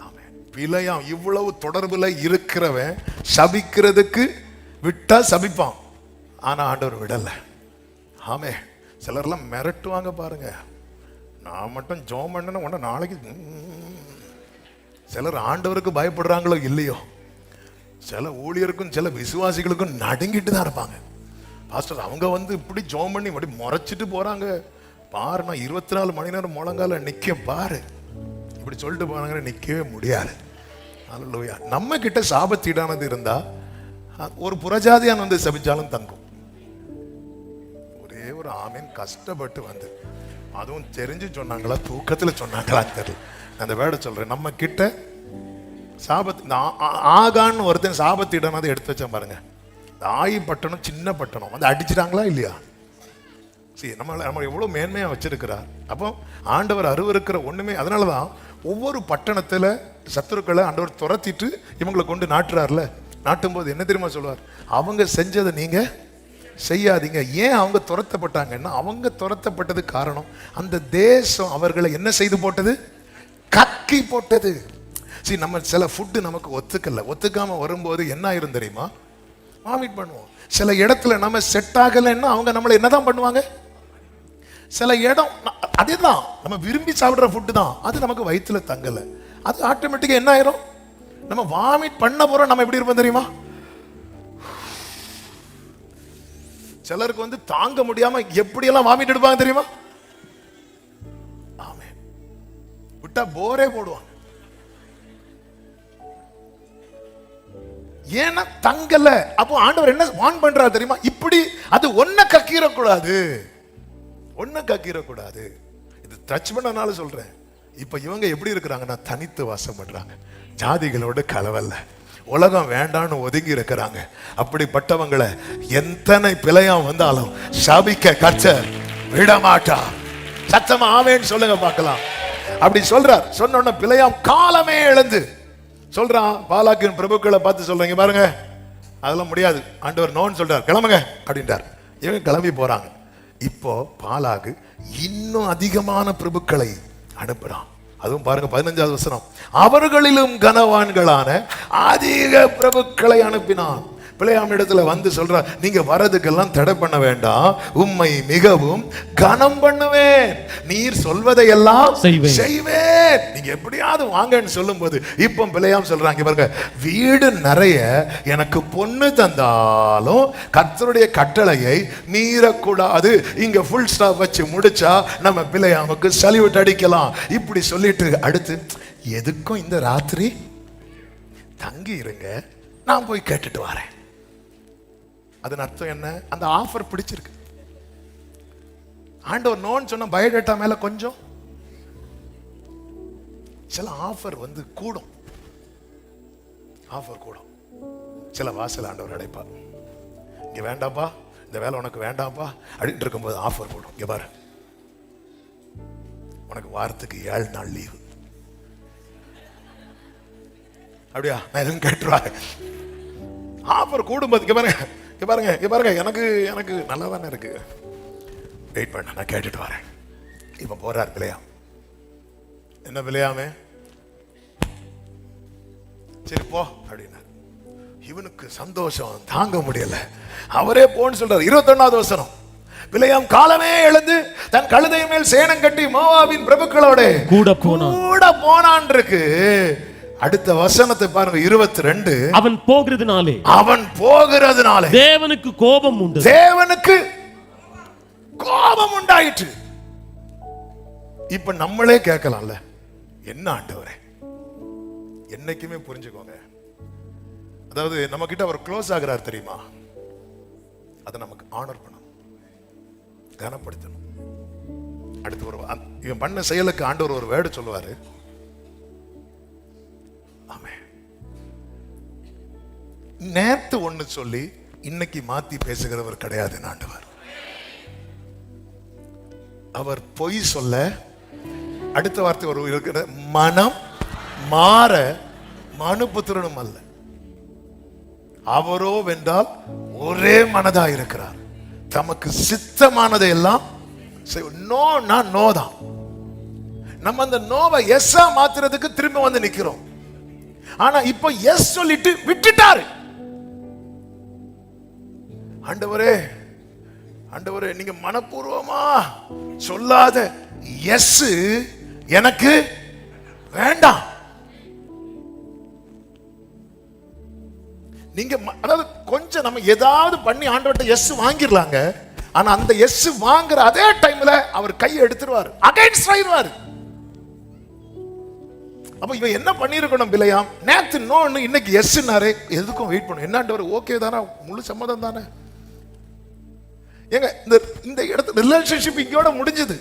ஆமென். பிலேயாம் இவ்வளவு தொடர்புல இருக்கிறவன் சபிக்கிறதுக்கு விட்டா சபிப்பான், ஆனா ஆண்டவர் விடல. ஆமே, சிலர்லாம் மிரட்டுவாங்க பாருங்க, நான் மட்டும் ஜோம் பண்ணன உடனே நாளைக்கு. சிலர் ஆண்டவருக்கு பயப்படுறாங்களோ இல்லையோ, சில ஊழியருக்கும் சில விசுவாசிகளுக்கும் நடுங்கிட்டு தான் இருப்பாங்க. பாஸ்டர் அவங்க வந்து இப்படி ஜோம் பண்ணி இப்படி முறைச்சிட்டு போறாங்க பாரு, நான் 24 மணி நேரம் முழங்கால நிக்க பாரு, இப்படி சொல்லிட்டு போனாங்க, நிக்கவே முடியாது. அல்லேலூயா. நம்ம கிட்ட சாபத்தீடானது இருந்தா ஒரு புறஜாதியான் வந்து சபிச்சாலும் தங்கும். ஒரே ஒரு ஆமீன் கஷ்டப்பட்டு வந்து, அதுவும் தெரிஞ்சு சொன்னாங்களா தூக்கத்துல சொன்னாங்களா தெரியல, அந்த வேர்டை சொல்றேன். நம்ம கிட்ட சாபத்து ஆகான்னு ஒருத்தன் சாபத்தீடானது எடுத்து வச்சேன் பாருங்க. ஆயி பட்டணம் சின்ன பட்டணம் வந்து அடிச்சிட்டாங்களா இல்லையா? சரி, நம்ம எவ்வளவு மேன்மையா வச்சிருக்கிறார். அப்போ ஆண்டவர் அருவருக்கிற ஒண்ணுமே. அதனாலதான் ஒவ்வொரு பட்டணத்துல சத்துருக்களை ஆண்டவர் துரத்திட்டு இவங்களை கொண்டு நாட்டுறாருல. நாட்டும் போது என்ன தெரியுமா சொல்லுவார்? அவங்க செஞ்சதை நீங்க செய்யாதீங்க. ஏன் அவங்க துரத்தப்பட்டாங்கன்னா, அவங்க துரத்தப்பட்டது காரணம் அந்த தேசம் அவர்களை என்ன செய்து போட்டது? கக்கி போட்டது. சரி, நம்ம சில ஃபுட்டு நமக்கு ஒத்துக்காம வரும்போது என்ன ஆயிரும் தெரியுமா? வாமிட் பண்ணுவோம். சில இடத்துல நம்ம செட் ஆகலைன்னா அவங்க நம்மளை என்னதான் பண்ணுவாங்க? சில இடம் அதேதான், நம்ம விரும்பி சாப்பிடுற ஃபுட்டு தான், அது நமக்கு வயிற்றுல தங்கல, அது ஆட்டோமேட்டிக்கா என்ன ஆயிரும்? நம்ம வாமிட் பண்ண போறோம். நம்ம எப்படி இருப்போம் தெரியுமா? சிலருக்கு வந்து தாங்க முடியாம எப்படியெல்லாம் வாமிட் எடுப்பாங்க தெரியுமா? ஆமே, விட்டா போரே போடுவாங்க. ஏன்னா தங்கல. அப்போ ஆண்டவர் என்ன வான் பண்றாரு தெரியுமா? இப்படி அது ஒன்ன கக்கீரக்கூடாது, ஒன்ன கக்கீரக்கூடாது. இது டச் பண்ணனால சொல்றேன். இப்ப இவங்க எப்படி இருக்கிறாங்கன்னா, தனித்து வாசம் பண்றாங்க, ஜாதிகளோட கலவல்ல, உலகம் வேண்டான்னு ஒதுங்கி இருக்கிறாங்க. அப்படிப்பட்டவங்களை எத்தனை பிழையாம் வந்தாலும் சபிக்க கர்த்தர் விட மாட்டா. சத்தமா ஆவேன்னு சொல்லுங்க பார்க்கலாம். அப்படி சொல்றார். சொன்ன பிழையாம் காலமே இழந்து சொல்றான். பாலாக்கின் பிரபுக்களை பார்த்து சொல்றீங்க பாருங்க, அதெல்லாம் முடியாது, ஆண்டவர் நோன்னு சொல்றார், கிளம்புங்க அப்படின்றார். இவங்க கிளம்பி போறாங்க. இப்போ பாலாகு இன்னும் அதிகமான பிரபுக்களை அனுப்புறான். அதுவும் பாருங்க 15வது வசனம், அவர்களிலும் கனவான்களான அதிக பிரபுக்களை அனுப்பினான். பிள்ளையாம் இடத்துல வந்து சொல்றார், நீங்க வரதுக்கெல்லாம் தடை பண்ண வேண்டாம், உம்மை மிகவும் கனம் பண்ணுவேன், நீர் சொல்வதை எல்லாம் செய்வேன், நீங்க எப்படியாவது வாங்கன்னு சொல்லும் போது இப்போ பிள்ளையாம் சொல்றாங்க பாருங்க, வீடு நிறைய எனக்கு பொண்ணு தந்தாலும் கர்த்தருடைய கட்டளையை மீறக்கூடாது. இங்க ஃபுல் ஸ்டாப் வச்சு முடிச்சா நம்ம பிள்ளையாமுக்கு சல்யூட் அடிக்கலாம். இப்படி சொல்லிட்டு அடுத்து, எதுக்கும் இந்த ராத்திரி தங்கி இருங்க, நான் போய் கேட்டுட்டு வரேன். அதன் அர்த்தம் என்ன? அந்த ஆஃபர் பிடிச்சிருக்கு. ஆண்டவர் நோன்னு சொன்ன பயோடேட்டா மேல கொஞ்சம் சில ஆஃபர் வந்து கூடும், ஆஃபர் கூடும். சில வாசல் ஆண்டவர் அடைப்பார், இங்க வேண்டாப்பா, இந்த வேலை உனக்கு வேண்டாப்பா அப்படின்ட்டு இருக்கும்போது ஆஃபர் கூடும். இங்க பாரு, உனக்கு வாரத்துக்கு 7 நாள் லீவு. அப்படியா? நான் எதுவும் கேட்டுருவாங்க. ஆஃபர் கூடும்போது இங்க பாருங்க, இங்க பாருங்க, இங்க பாருங்க, எனக்கு எனக்கு நல்லா தானே இருக்கு, வெயிட் பண்ண, நான் கேட்டுட்டு வரேன். இப்ப போறார் பிள்ளையாம். என்ன பிள்ளையாமே, சரி போ அப்படின்னாரு. இவனுக்கு சந்தோஷம் தாங்க முடியல, அவரே போன்னு சொல்றாரு. 21வது வசனம், பிள்ளையாம் காலமே எழுந்து தன் கழுதை மேல் சேணம் கட்டி மோவாபின் பிரபுக்களோட கூட போனான் இருக்கு. அடுத்த வசனத்தை பாருங்க, 22. அவன் போகிறதுனாலே, அவன் போகிறதுனாலே தேவனுக்கு கோபம் உண்டு, தேவனுக்கு கோபம் உண்டாயிற்று. இப்ப நம்மளே கேட்கலாம்ல, என்ன ஆண்டவரே, என்னைக்குமே புரிஞ்சுக்கோங்க, அதாவது நம்ம கிட்ட அவர் க்ளோஸ் ஆகிறார் தெரியுமா, அதை நமக்கு ஆனர் பண்ணணும், கனப்படுத்தணும். அடுத்து ஒரு இவன் பண்ண செயலுக்கு ஆண்டவர் ஒரு வேர்டு சொல்லுவாரு, நேத்து ஒண்ணு சொல்லி இன்னைக்கு மாத்தி பேசுகிறவர் கிடையாது ஆண்டவர். அவர் பொய் சொல்ல அடுத்த வார்த்தை ஒரு இருக்கிற மனம் மாற மனுபுத்திரனும் அல்ல, அவரோ வென்றால் ஒரே மனதா இருக்கிறார், தமக்கு சித்தமானதை எல்லாம் நோ, நான் நோ தான். நம்ம அந்த நோவை எஸ்ஸா மாத்துறதுக்கு திரும்ப வந்து நிக்கிறோம். ஆனா இப்ப எஸ் சொல்லிட்டு விட்டுட்டாரு. ஆண்டவரே, ஆண்டவரே, நீங்க மனப்பூர்வமா சொல்லாத எஸ் எனக்கு வேண்டாம். நீங்க அதாவது கொஞ்சம் நம்ம ஏதாவது பண்ணி ஆண்டவர்கிட்ட எஸ் வாங்கிடலாங்க. ஆனா அந்த எஸ் வாங்குற அதே டைம்ல அவர் கையை எடுத்துருவாரு, அகைன்ஸ்ட் ஆயிடுவாரு. அப்ப இவன் என்ன பண்ணிருக்கணும் பிள்ளையாம்? நேத்து நோன்னு இன்னைக்கு எஸ்னாரே, எதுக்கும் வெயிட் பண்ணும். என்னாண்டவர் ஓகே தானே, முழு சம்மதம் தானே. ஏங்க இந்த இடத்துல ரிலேஷன்ஷிப் இங்கோட முடிஞ்சது.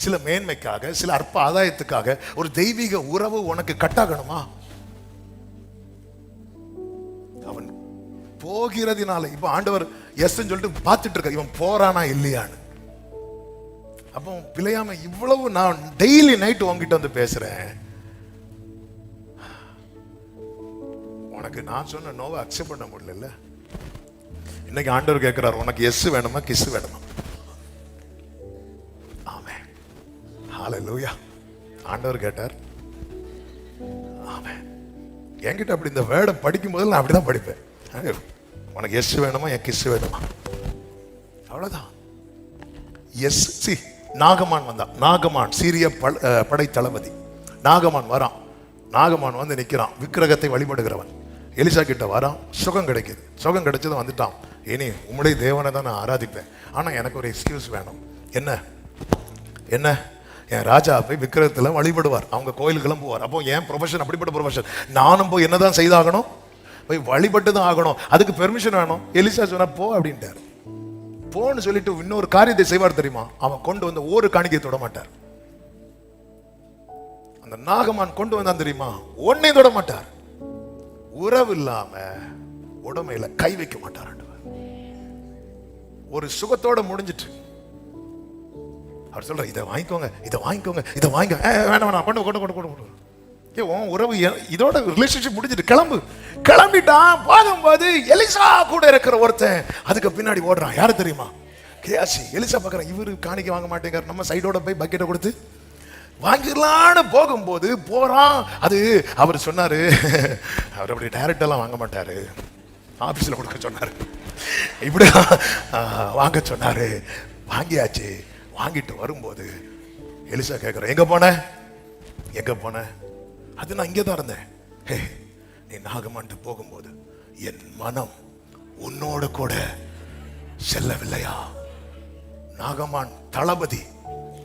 சில மேன்மைக்காக, சில அற்ப ஆதாயத்துக்காக ஒரு தெய்வீக உறவு உனக்கு கட்டாகணுமா? அவன் போகிறதுனால இப்ப ஆண்டவர் எஸ் சொல்லிட்டு பார்த்துட்டு இருக்க, இவன் போறானா இல்லையான்னு. அப்போ பிள்ளையாம இவ்வளவு நான் டெய்லி நைட் உங்ககிட்ட வந்து பேசுறேன், உனக்கு நான் சொன்ன நோவை அக்செப்ட் பண்ண முடியல. இன்னைக்கு ஆண்டவர் கேட்கிறார், உனக்கு எஸ் வேணுமா கிஸ் வேணுமா? ஆமென், ஹல்லேலூயா. ஆண்டவர் கேட்டார். ஆமென். என்கிட்ட அப்படி இந்த வேர்டை படிக்கும் போது நான் அப்படிதான் படிப்பேன். உனக்கு எஸ் வேணுமா என் கிஸ் வேணுமா, அவ்வளவுதான். எஸ். சி, நாகமான் வந்தான். நாகமான் சீரிய படை தளபதி. நாகமான் வரான். நாகமான் வந்து நிற்கிறான், விக்கிரகத்தை வழிபடுகிறவன். எலிசா கிட்ட வரான், சுகம் கிடைக்குது. சுகம் கிடைச்சதும் வந்துட்டான், இனி உம்முடைய தேவனை தான் நான் ஆராதிப்பேன், ஆனால் எனக்கு ஒரு எக்ஸ்கியூஸ் வேணும். என்ன என்ன? என் ராஜா போய் விக்கிரகத்தில் வழிபடுவார், அவங்க கோயிலுக்கெல்லாம் போவார். அப்போ என் ப்ரொஃபஷன் அப்படிப்பட்ட ப்ரொஃபஷன், நானும் போய் என்னதான் செய்தாகணும்? போய் வழிபட்டு தான் ஆகணும். அதுக்கு பெர்மிஷன் வேணும். எலிசா சொன்னா போ அப்படின்ட்டார். போன்னு சொல்லிட்டு இன்னொரு காரியத்தை செய்வார் தெரியுமா? அவன் கொண்டு வந்த ஒரு காணிக்கை தொட மாட்டார். அந்த நாகமான் கொண்டு வந்தான் தெரியுமா, ஒன்னே தொட மாட்டார். உறவு இல்லாம உடமையில கை வைக்க மாட்டார். ஒரு சுகத்தோட முடிஞ்சிட்டு அவர் சொல்ற, இதை வாங்கிக்கோங்க, இதை வாங்கிக்கோங்க, இதை வாங்க. வேண்டாம் வேணாம், கொண்டு கொண்டு கொண்டு கொண்டு. உன் உறவு இதோட ரிலேஷன்ஷிப் முடிஞ்சிட்டு கிளம்பு. கிளம்பிட்டான். போகும்போது எலிசா கூட இருக்கிற ஒருத்தன் அதுக்கு பின்னாடி ஓடுறான். யாரு தெரியுமா? கேயாசி. எலிசா பார்க்கறான், இவரு காணிக்கை வாங்க மாட்டேங்கிறார், நம்ம சைடோட போய் பக்கெட்டை கொடுத்து வாங்கிடலான்னு போகும்போது போறான். அது அவர் சொன்னாரு, அவர் அப்படி டைரக்டெல்லாம் வாங்க மாட்டாரு, ஆபீஸ்ல கொடுக்க சொன்னாரு, இப்படி வாங்க சொன்னாரு. வாங்கியாச்சு. வாங்கிட்டு வரும்போது எலிசா கேட்கிற, எங்க போன எங்க போன? அது நான் இங்கே தான் இருந்தேன். ஹே, நீ நாகமான்ட்டு போகும்போது என் மனம் உன்னோடு கூட செல்லவில்லையா? நாகமான் தளபதி,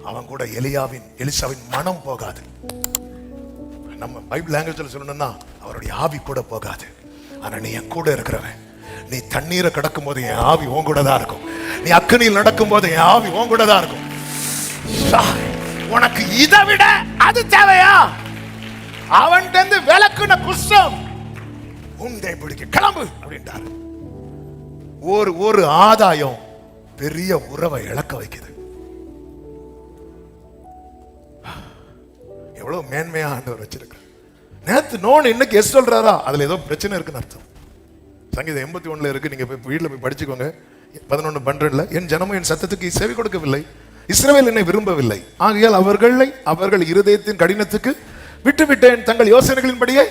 அவன் கூட எலிசாவின் மனம் போகாது. நம்ம பைபிள் லாங்குவேஜ்ல சொல்லணும்னா அவருடைய ஆவி கூட போகாது. ஆனா நீ என் கூட இருக்கிறவன். நீ தண்ணீரை கடக்கும் போது என் ஆவி உன் கூட தான் இருக்கும். நீ அக்கனியில் நடக்கும் போது என் ஆவி உன் கூட தான் இருக்கும். உனக்கு இதை விட அது தேவையா? அவன் விளக்குன குஷ்டம் உண்டை பிடிக்க கிளம்பு அப்படின்ட்டார். ஒரு ஆதாயம் பெரிய உறவை இழக்க வைக்குது. எவ்வளவு மேன்மையா ஆண்டவர் வச்சிருக்க. நேத்து நோன் இன்னைக்கு எஸ் சொல்றாரா, அதுல ஏதோ பிரச்சனை இருக்குன்னு அர்த்தம். சங்கீதம் 81 இருக்கு, நீங்க போய் வீட்டுல போய் படிச்சுக்கோங்க. 11:12 என் ஜனமும் என் சத்தத்துக்கு செவி கொடுக்கவில்லை, இஸ்ரவேல் என்னை விரும்பவில்லை, ஆகையால் அவர்கள் இருதயத்தின் கடினத்துக்கு விட்டுவிட்டேன், தங்கள் யோசனைகளின்படியே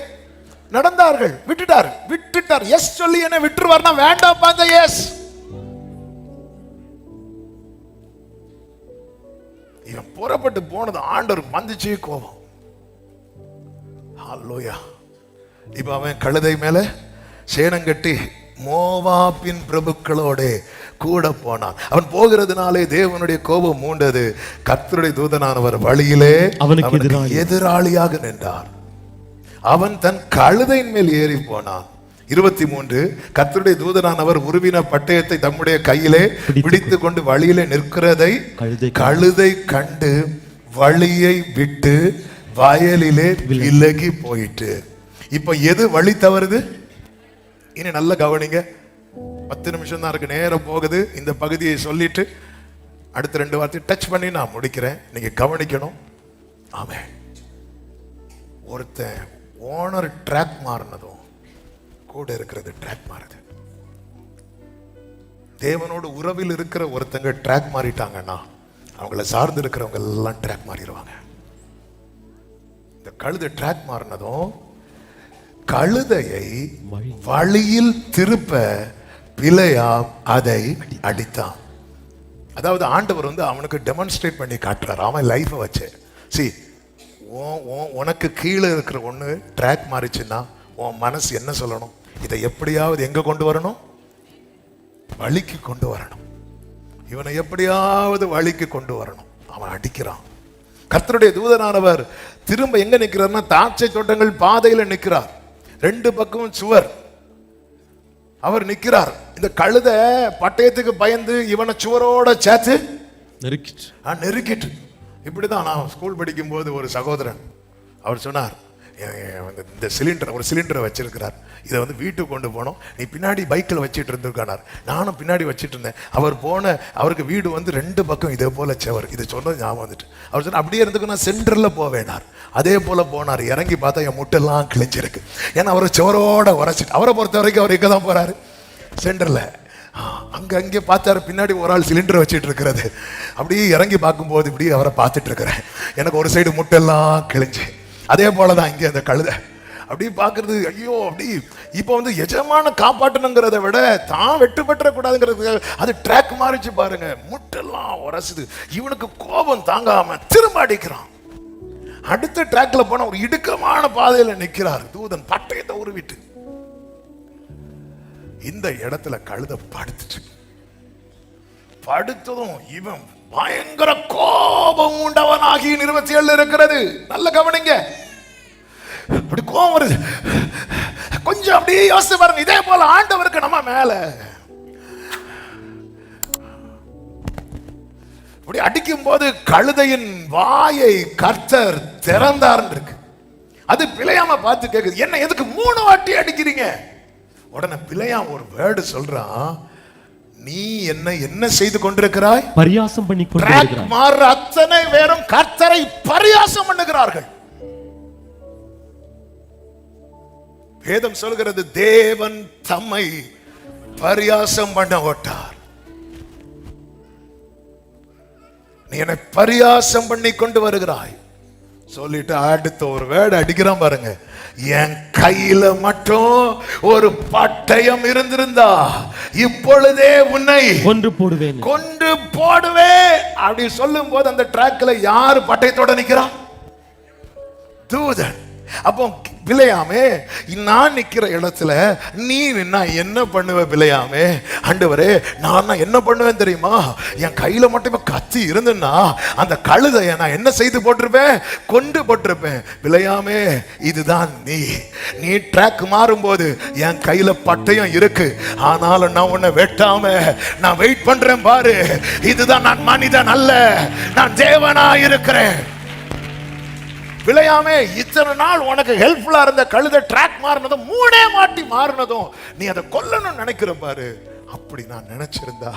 நடந்தார்கள். விட்டுட்டார். எஸ் சொல்லி என்ன விட்டுருவார்னா வேண்டாம் பாந்த எஸ். இவன் புறப்பட்டு போனது ஆண்டவர் வந்துச்சு கோபம். ஹல்லேலூயா. இப்ப அவன் கழுதை மேல சேனங்கட்டி மோவாபின் பிரபுக்களோட கூட போனான். அவன் போகிறதுனாலே தேவனுடைய கோபம் மூண்டது. கர்த்தருடைய தூதனானவர் வழியிலே அவனுக்கு எதிராளியாக நின்றார். அவன் தன் கழுதையின் மேல் ஏறி போனான். 23 கர்த்தருடைய தூதனானவர் உருவின பட்டயத்தை தம்முடைய கையிலே பிடித்து கொண்டு வழியிலே நிற்கிறதை கழுதை கண்டு வழியை விட்டு வயலிலே விலகி போயிட்டு. இப்ப எது வழி தவறுது? இனி நல்ல கவனிங்க. 10 நிமிஷம் தான் இருக்கு, நேரம் போகுது. இந்த பகுதியை சொல்லிட்டு அடுத்த 2 வார்த்தை டச் பண்ணி நான் முடிக்கிறேன். நீங்க கவனிக்கணும். ஆமே, ஒருத்தன் ஓனர் ட்ராக் மாறினதும் கூட இருக்கிறது ட்ராக் மாறுது. தேவனோடு உறவில் இருக்கிற ஒருத்தங்க ட்ராக் மாறிட்டாங்கன்னா அவங்கள சார்ந்து இருக்கிறவங்க எல்லாம் ட்ராக் மாறிடுவாங்க. இந்த கழுதை ட்ராக் மாறினதும் கழுதையை வழியில் திருப்ப பிலேயாம் அதை அடித்தான். அதாவது ஆண்டவர் அவனுக்கு டெமான்ஸ்ட்ரேட் பண்ணி காட்டுறார் அவன் லைஃபை வச்சு. சி, உனக்கு கீழே இருக்கிற ஒண்ணு ட்ராக் மாறிச்சுன்னா உன் மனசு என்ன சொல்லணும்? இதை எப்படியாவது எங்க கொண்டு வரணும்? வழிக்கு கொண்டு வரணும். இவனை எப்படியாவது வழிக்கு கொண்டு வரணும். அவன் அடிக்கிறான். கர்த்தருடைய தூதனானவர் திரும்ப எங்க நிற்கிறார்னா, திராட்சை தோட்டங்கள் பாதையில நிற்கிறார். 2 பக்கமும் சுவர். அவர் நிற்கிறார். இந்த கழுதை பட்டயத்துக்கு பயந்து இவனை சுவரோட சேர்த்து நெருக்கிட்டு. இப்படிதான் நான் ஸ்கூல் படிக்கும் போது ஒரு சகோதரன் அவர் சொன்னார், இந்த ஒரு சிலிண்டரை வச்சிருக்கிறார், இதை வந்து வீட்டுக்கு கொண்டு போனோம், நீ பின்னாடி பைக்கில் வச்சுட்டு இருந்திருக்கானார். நானும் பின்னாடி வச்சுட்டு இருந்தேன். அவருக்கு வீடு வந்து 2 பக்கம் இதே போல செவர். இது சொன்னது ஞாபகம் வந்துட்டு அவர் சொன்ன, அப்படியே இருந்துக்கு நான் சென்டரில் போவேனார். அதே போல போனார். இறங்கி பார்த்தா என் முட்டெல்லாம் கிழிஞ்சிருக்கு. ஏன்னா அவர் செவரோட உரைச்சிட்டு, அவரை பொறுத்த வரைக்கும் அவர் இங்கே தான் போறாரு, சென்டரில். அங்கே பார்த்தாரு, பின்னாடி ஒரு ஆள் சிலிண்டர் வச்சுட்டு இருக்கிறது. அப்படியே இறங்கி பார்க்கும்போது இப்படி அவரை பார்த்துட்டு இருக்கிறேன். எனக்கு ஒரு சைடு முட்டெல்லாம் கிழிஞ்சு. அதே போலதான் இங்கே அந்த கழுதை அப்படியே பார்க்கறது. ஐயோ, அப்படி இப்போ வந்து எஜமான காப்பாற்றணுங்கிறத விட தான் வெட்டு பெற்ற கூடாதுங்கிறது அது ட்ராக் மாறிச்சு பாருங்க. முட்டெல்லாம் உரசுது. இவனுக்கு கோபம் தாங்காம திரும்ப அடிக்கிறான். அடுத்த ட்ராக்ல போன ஒரு இடுக்கமான பாதையில நிற்கிறார் தூதன் பட்டயத்தை உருவிட்டு. இந்த இடத்துல கழுதை படுத்ததும் இவன் பயங்கர கோபம் உண்டவனாகி 27 இருக்கிறது. நல்ல கவனிங்க. அப்படி கோபம் வருது. கொஞ்சம் அப்படியே யோசிச்சு பாருங்க. இதே போல ஆண்டவருக்கு நம்ம மேல அப்படி அடிக்கும் போது கழுதையின் வாயை கர்த்தர் திறந்தார் இருக்கு. அது பிழையாம பார்த்து கேக்குது, என்ன எதுக்கு 3 வாட்டி அடிக்கிறீங்க? உடனே பிழையாம ஒரு வேர்டு சொல்றான், நீ என்ன செய்து கொண்டிருக்கிறாய்? பரியாசம் பண்ணி கொண்டிருக்கிறாய். மாற அத்தனை பேரும் கர்த்தரை பரியாசம் பண்ணுகிறார்கள். வேதம் சொல்கிறது, தேவன் தம்மை பரியாசம் பண்ண விட்டார். நீ என்னை பரியாசம் பண்ணி கொண்டு வருகிறாய் சொல்லிட்டு அடுத்த ஒரு வேர்டு அடிக்கிறான் பாருங்க, என் கையில மட்டும் ஒரு பட்டயம் இருந்திருந்தா இப்பொழுதே உன்னை கொன்று போடுவேன் அப்படி சொல்லும் போது அந்த ட்ராக்ல யாரு பட்டயத்தோட நிக்கிறான்? தூதன். அப்போ பிழையாமே, நான் நிக்கிற இடத்துல நீ நின்னா என்ன பண்ணுவ? பிழையாமே, ஆண்டவரே நான் என்ன பண்ணுவேன் தெரியுமா? என் கையில மட்டும் கத்தி இருந்துன்னா அந்த கழுதைய நான் என்ன செய்து போட்டிருப்பேன்? கொண்டு போட்டிருப்பேன். பிழையாமே, இதுதான் நீ ட்ராக் மாறும்போது என் கையில பட்டயம் இருக்கு, ஆனாலும் நான் உன்னை வெட்டாம நான் வெயிட் பண்றேன் பாரு. இதுதான் நான் மனிதன் அல்ல, நான் தேவனா இருக்கிறேன். விளையாமே, இத்தனை நாள் உனக்கு ஹெல்ப்ஃபுல்லா இருந்த கழுதை ட்ராக் மாறினதும் 3 வாட்டி மாறினதும் நீ அதை கொல்லணும்னு நினைக்கிற பாரு. அப்படி நான் நினைச்சிருந்தா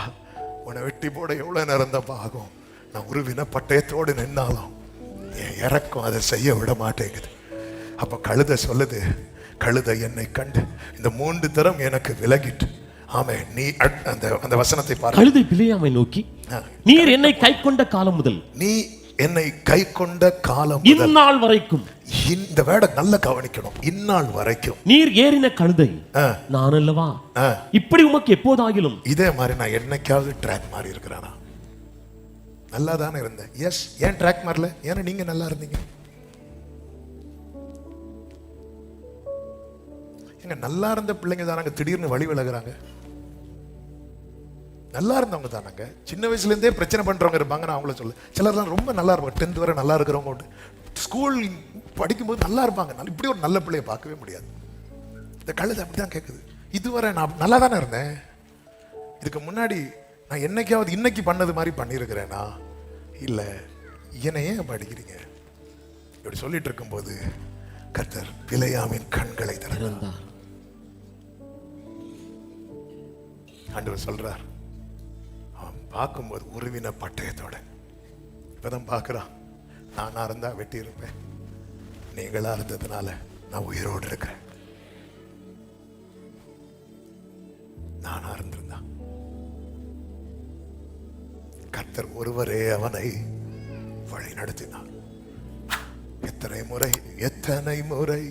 உன்னை வெட்டி போட எவ்வளவு நேரம் தான் ஆகும். நான் உருவின பட்டயத்தோடு நின்னாலும் என் இறக்கம் அதை செய்ய விட மாட்டேங்குது. அப்ப கழுதை சொல்லுது, கழுதை என்னை கண்டு இந்த 3 தரம் எனக்கு விலகிட்டு. ஆமே, நீ அந்த வசனத்தை பாரு. கழுதை பிழையாமை நோக்கி, நீர் என்னை கை கொண்ட காலம் முதல், நீ என்னை கை கொண்ட காலம் இந்நாள் வரைக்கும். இந்த வேட நல்ல கவனிக்கணும். இந்நாள் வரைக்கும் நீர் ஏறின கழுதை நான் அல்லவா? இப்படி உமக்கு எப்போதாகிலும் இதே மாதிரி நான் என்னைக்காவது ட்ராக் மாறி இருக்கிறானா? நல்லா தானே இருந்தேன். எஸ், ஏன் ட்ராக் மாறல? ஏன்னா நீங்க நல்லா இருந்தீங்க. எங்க நல்லா இருந்த பிள்ளைங்க தானாங்க திடீர்னு வழி விலகுறாங்க. நல்லா இருந்தவங்க தானாங்க. சின்ன வயசுல இருந்தே பிரச்சனை பண்றவங்க இருப்பாங்க. நான் அவங்கள சொல்ல, சிலர்லாம் ரொம்ப நல்லா இருப்பாங்க. 10th வரை நல்லா இருக்கிறவங்க ஸ்கூல் படிக்கும்போது நல்லா இருப்பாங்க. இப்படி ஒரு நல்ல பிள்ளைய பார்க்கவே முடியாது. இந்த கழுதை அப்படிதான் கேட்குது, இதுவரை நான் நல்லா தானே இருந்தேன், இதுக்கு முன்னாடி நான் என்னைக்காவது இன்னைக்கு பண்ணது மாதிரி பண்ணியிருக்கிறேனா? இல்லை, என்னை ஏன் படிக்கிறீங்க? இப்படி சொல்லிட்டு இருக்கும்போது கர்த்தர் பிழையாமின் கண்களை திறந்தார். ஆண்டவர் சொல்றார், பார்க்கும்போது உருவின பட்டயத்தோட இப்பதான் பார்க்கிறான். நானா இருந்தா வெட்டி இருப்பேன், நீங்களா இருந்ததுனால நான் உயிரோடு இருக்கிறேன். நானா இருந்திருந்தா கர்த்தர் ஒருவரே அவனை வழி நடத்தினார். எத்தனை முறை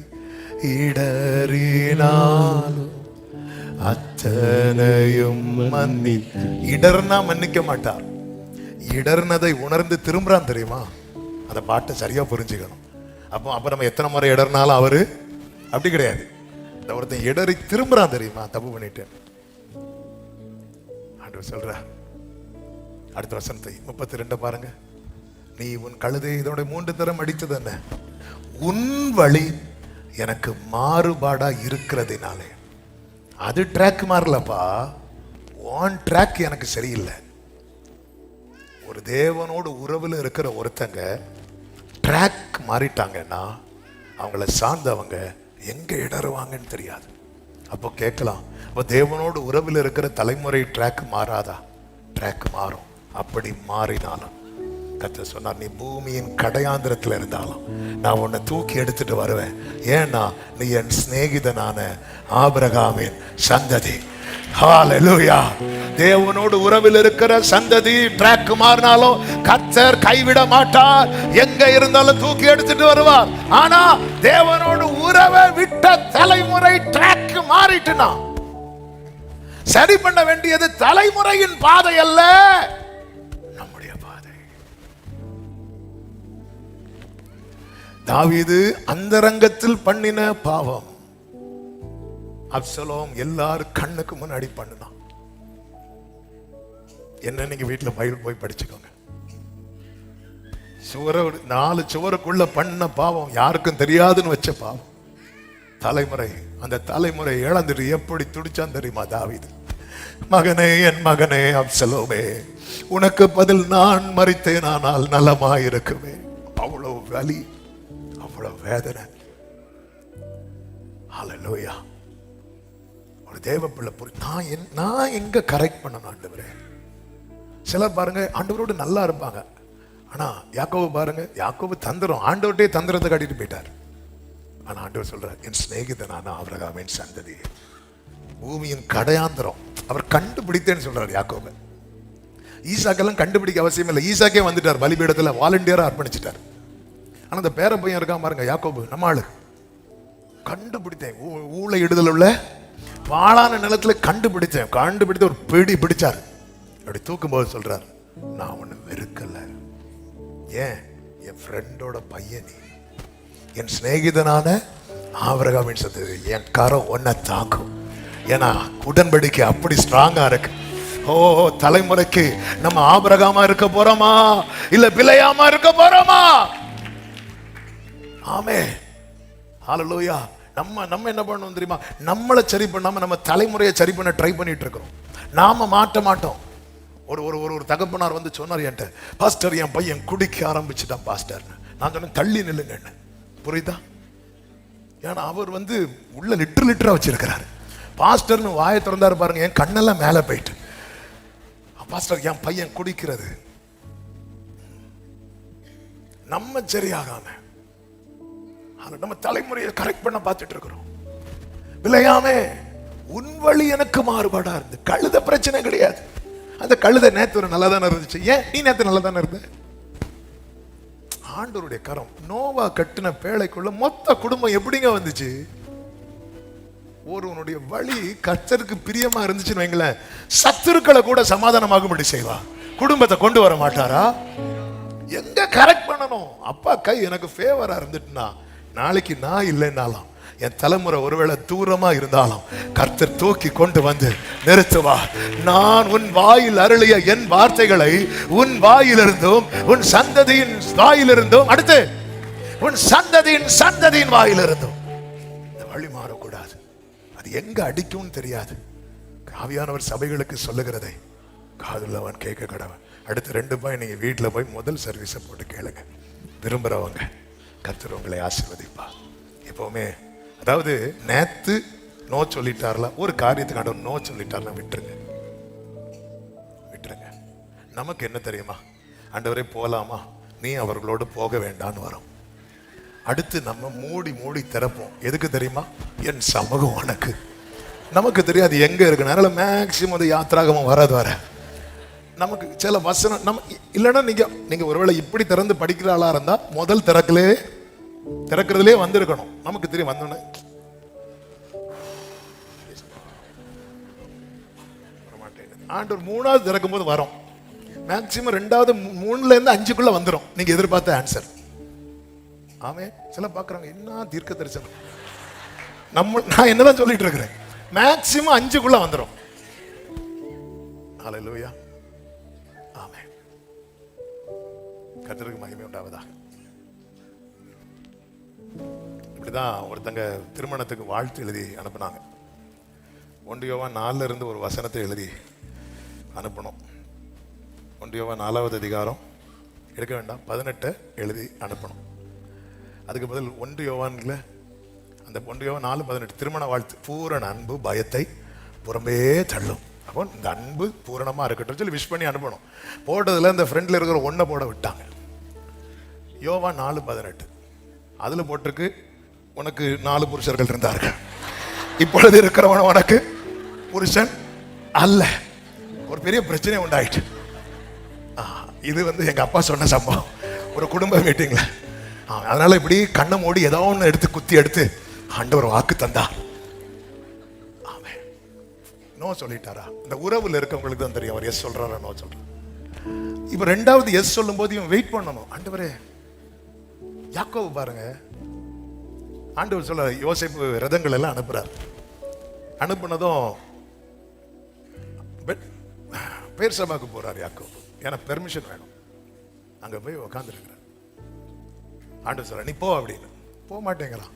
இடறினாலும் அத்தனையும் இடர்னா மன்னிக்க மாட்டார். இடர்னதை உணர்ந்து திரும்புறான் தெரியுமா? அந்த பாட்டை சரியா புரிஞ்சுக்கணும். அப்ப நம்ம எத்தனை முறை இடர்னாலும் அவரு அப்படி கிடையாது. இந்த ஒருத்தன் இடறி திரும்புறான் தெரியுமா, தப்பு பண்ணிட்டேன். ஆண்டவர் சொல்ற அடுத்த வசனத்தை 32 பாருங்க. நீ உன் கழுதை இதோட 3 தரம் அடித்தது என்ன? உன் வழி எனக்கு மாறுபாடா இருக்கிறதுனாலே. அது ட்ராக் மாறலப்பா, ஒன் ட்ராக் எனக்கு சரியில்லை. ஒரு தேவனோடு உறவுல இருக்கிற ஒருத்தங்க ட்ராக் மாறிட்டாங்கன்னா அவங்கள சார்ந்தவங்க எங்க இடறுவாங்கன்னு தெரியாது. அப்போ கேட்கலாம், அப்போ தேவனோடு உறவில் இருக்கிற தலைமுறை ட்ராக் மாறாதா? ட்ராக் மாறும். அப்படி மாறினாலும் கர்த்தர் சொன்னார், நீ பூமியின் கடையாந்திரத்தில் இருந்தாலும் நான் உன்னை தூக்கி எடுத்துட்டு வருவேன். ஏன்னா நீ என் சிநேகிதனான ஆபிரகாமின் சந்ததி. ஹல்லேலூயா. தேவனோடு உறவில் இருக்கிற சந்ததி ட்ராக் மாறினாலும் கர்த்தர் கைவிட மாட்டார். எங்க இருந்தாலும் தூக்கி எடுத்துட்டு வருவார். ஆனா தேவனோடு உறவை விட்ட தலைமுறை ட்ராக் மாறிட்டுனா சரி பண்ண வேண்டியது தலைமுறையின் பாதை அல்ல, நம்முடைய பாதை. தாவீது அந்தரங்கத்தில் பண்ணின பாவம் அப்சலோம் எல்லாரும் கண்ணுக்கு முன்னாடி பண்ணுனான். என்ன நீங்க வீட்டுல பைபிள் போய் படிச்சுக்கோங்க. 4 சுவருக்குள்ள பண்ண பாவம், யாருக்கும் தெரியாதுன்னு வச்ச பாவம். தலைமுறை, அந்த தலைமுறை இழந்துட்டு எப்படி துடிச்சான் தெரியுமா தாவீது? மகனே, என் மகனே அப்சலோமே, உனக்கு பதில் நான் மரித்தேனானால் நலமாயிருக்குமே. அவ்வளவு வலி, அவ்வளவு வேதனை. ஹல்லேலூயா. ஒரு தேவ பிள்ளை நான் எங்க கரெக்ட் பண்ணணும் ஆண்டவரே? சிலர் பாருங்க ஆண்டவரோடு நல்லா இருப்பாங்க, ஆனா யாக்கோபு பாருங்க, யாக்கோபு தந்திரம், ஆண்டவர்கிட்டே தந்திரத்தை காட்டிட்டு போயிட்டார். ஆனா ஆண்டவர் சொல்றார், என் சிநேகிதனான ஆபிரகாமின் சந்ததி, பூமியின் கடையாந்திரம் அவர் கண்டுபிடித்தேன்னு சொல்றாரு யாக்கோபு. ஈசாக்கெல்லாம் கண்டுபிடிக்க அவசியம் இல்லை, ஈசாக்கே வந்துட்டார், பலிபீடத்துல வாலண்டியரா அர்ப்பணிச்சிட்டார். ஆனா அந்த பேர பையன் இருக்கான் பாருங்க யாக்கோபு, நம்ம ஆளு, கண்டுபிடித்தேன், ஊழ இடுதல் உள்ள பாழான நிலத்துல கண்டுபிடித்து ஒரு பிடி பிடிச்சார். அப்படி தூக்கும் போது சொல்றார், நான் உன்னை வெறுக்கல. ஏன்? என் ஃப்ரெண்டோட பையன் நீ, என் சிநேகிதனான ஆபிரகாமின் சந்ததி, என் கரம் உன்னை தாக்கும். ஏன்னா உடன்படிக்கை அப்படி ஸ்ட்ராங்கா இருக்கு. ஓ, தலைமுறைக்கு நம்ம ஆபிரகாமா இருக்க போறோமா இல்ல பிழையாமா இருக்க போறோமா? ஆமே, ஹல்லேலூயா. நம்ம என்ன பண்ணணும் தெரியுமா? நம்மளை சரி பண்ணாம நம்ம தலைமுறையை சரி பண்ண ட்ரை பண்ணிட்டு இருக்கிறோம். நாம மாட்ட மாட்டோம். ஒரு தகப்பனார் வந்து சொன்னார் என்கிட்ட, பாஸ்டர் என் பையன் குடிக்க ஆரம்பிச்சுட்டான் பாஸ்டர். நான் சொன்னேன், தள்ளி நில்லுங்க. என்ன புரியுதா? ஏன்னா அவர் வந்து உள்ள லிட்டரா வச்சிருக்கிறாரு. பாஸ்டர்னு வாயை திறந்தாரு பாருங்க, என் கண்ணெல்லாம் மேல போயிட்டு, பாஸ்டர் என் பையன் குடிக்கிறது. நம்ம சரியாகாம நம்ம தலைமுறையை கரெக்ட் பண்ண பார்த்துட்டு இருக்கிறோம். விளையாமே உன் வழி எனக்கு மாறுபாடா இருந்து. கழுத பிரச்சனை கிடையாது. அந்த கழுத நேத்து நல்லா தானே இருந்துச்சு. ஏன் நீ நேத்து நல்லா தானே இருந்த? ஆண்டவருடைய கரம் நோவா கட்டின பேழைக்குள்ள மொத்த குடும்பம் எப்படிங்க வந்துச்சு? ஒருவனுடைய வழி கர்த்தருக்கு பிரியமா இருந்துச்சுன்னு வைங்களேன், சத்துருக்களை கூட சமாதானமாகும்படி செய்வா. குடும்பத்தை கொண்டு வர மாட்டாரா? எங்க கரெக்ட் பண்ணணும்? அப்பா கை எனக்கு ஃபேவரா இருந்துட்டுனா, நாளைக்கு நான் இல்லைன்னாலும் என் தலைமுறை ஒருவேளை தூரமா இருந்தாலும் கர்த்தர் தூக்கி கொண்டு வந்து நிறுத்துவா. நான் உன் வாயில் அருளிய என் வார்த்தைகளை உன் வாயிலிருந்தும் உன் சந்ததியின் வாயிலிருந்தும், அடுத்து உன் சந்ததியின் வாயிலிருந்தும். இந்த வழி மாறக்கூடாது. அது எங்க அடிக்கும் தெரியாது. ஆவியானவர் சபைகளுக்கு சொல்லுகிறதை காதுள்ளவன் கேட்க கடவன். அடுத்து 2 பாய் நீங்க வீட்டுல போய் முதல் சர்வீஸை போட்டு கேளுங்க. விரும்புறவங்க கர்த்தர் உங்களை ஆசீர்வதிப்பா. எப்பவுமே அதாவது நேத்து நோ சொல்லிட்டார்ல, ஒரு காரியத்துக்கு ஆண்டவர் நோ சொல்லிட்டார்னா விட்டுருங்க. நமக்கு என்ன தெரியுமா? ஆண்டவரே போலாமா, நீ அவர்களோடு போக வேண்டான்னு வரும். அடுத்து நம்ம மூடி திறப்போம். எதுக்கு தெரியுமா? என் சமூகம் உனக்கு. நமக்கு தெரியாது எங்க இருக்கு. அதனால மேக்சிமம் அது யாத்திராகமும் வராது. வர நமக்கு சில வசனம் நம்ம இல்லைன்னா நீங்க ஒருவேளை இப்படி திறந்து படிக்கிற ஆளா இருந்தா முதல் திறக்கிறதுலே வந்திருக்கணும். நமக்கு தெரியும் வந்தோன்னே ஆண்டவர் 3வது திறக்கும் போது வரும். மேக்சிமம் 2வது 3ல இருந்து 5க்குள்ள வந்துடும் நீங்க எதிர்பார்த்த ஆன்சர். ஆமே. சில பார்க்குறாங்க என்ன தீர்க்க தரிசனம். நான் என்னதான் சொல்லிட்டு இருக்கிறேன், மேக்சிமம் 5க்குள்ள வந்துடும். ஹல்லேலூயா. ஆமே. கர்த்தருக்கு மகிமை உண்டாவதாக. இப்படிதான் ஒருத்தங்க திருமணத்துக்கு வாழ்த்து எழுதி அனுப்புனாங்க. 1 யோவான் 4 இருந்து ஒரு வசனத்தை எழுதி அனுப்பணும். 1 யோவான் 4வது அதிகாரம் எடுக்க வேண்டாம், 18 எழுதி அனுப்பணும். அதுக்கு பதில் 1 யோவான்ல அந்த 1 யோவான் 4:18 திருமண வாழ்த்து, பூரண அன்பு பயத்தை புறம்பே தள்ளும். அப்போ இந்த அன்பு பூரணமா இருக்கட்டும் சொல்லி விஷ் பண்ணி அனுப்பணும். போட்டதுல இந்த ஃப்ரெண்ட்ல இருக்கிற ஒன்றை போட விட்டாங்க. யோவான் 4:18 அதுல போட்டிருக்கு, உனக்கு 4 புருஷர்கள் இருந்தார்கள், இப்பொழுது இருக்கிறவன் உனக்கு புருஷன் அல்ல. ஒரு பெரிய பிரச்சனை உண்டாயிட்டு. இது எங்க அப்பா சொன்ன சம்பவம் ஒரு குடும்ப மீட்டிங்ல. அதனால இப்படி கண்ணை மூடி ஏதோ ஒன்று எடுத்து குத்தி எடுத்து ஆண்டவர் வாக்கு தந்தார். ஆமே. நோ சொல்லிட்டாரா? இந்த உறவுல இருக்கவங்களுக்கு தான் தெரியும் அவர் எஸ் சொல்றாரா நோ சொல்றாரு. இப்ப 2வது எஸ் சொல்லும் போது இவன் வெயிட் பண்ணணும். ஆண்டவரே, யாக்கோபு பாருங்க, ஆண்டவர் சொல்ல யோசேப்பு ரதங்கள் எல்லாம் அனுப்புறார். அனுப்புனதும் பேர் சபாக்கு போறார் யாக்கோபு. ஏன்னா பெர்மிஷன் வேணும். அங்க போய் உட்கார்ந்து இருக்கிறார். ஆண்டவர் சொல்ற நீ போ அப்படின்னு. போக மாட்டேங்கிறான்.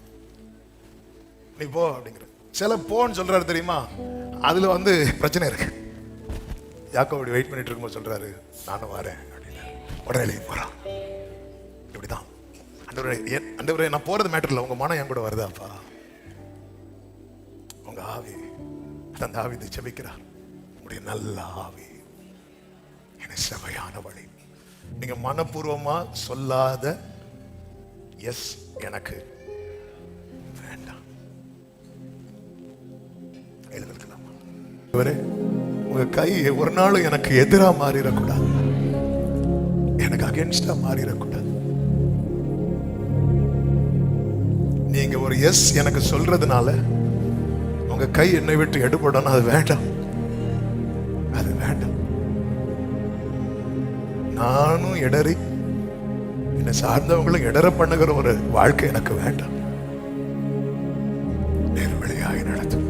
நீ போ அப்படிங்கிற. சில போன்னு சொல்றாரு தெரியுமா, அதுல பிரச்சனை இருக்கு. யாக்கோபு வெயிட் பண்ணிட்டு இருக்கும்போது சொல்றாரு நானும் வரேன் அப்படின்னு. உடனே போறான். இப்படிதான் ஆண்டவரே நான் போறது மேட்டர் இல்லை, உங்க மனம் என் கூட வருதாப்பா, உங்க ஆவி அந்த ஆவி செபிக்கிறார். உங்களுடைய நல்ல ஆவி என்னை செவையான வழி. நீங்க மனப்பூர்வமா சொல்லாத எஸ் எனக்கு வேண்டாம். எழுதிருக்கலாமா? உங்க கை ஒரு நாளும் எனக்கு எதிரா மாறிடக்கூடாது, எனக்கு அகேன்ஸ்டா மாறிடக்கூடாது. நீங்க ஒரு எஸ் எனக்கு சொல்றதுனால உங்க கை என்னை விட்டு எடுபடணும், அது வேண்டாம், அது வேண்டாம். நானும் இடறி என்னை சார்ந்தவங்களும் இடற பண்ணுகிற ஒரு வாழ்க்கை எனக்கு வேண்டாம். நேர்வழியாய் நடத்தும்,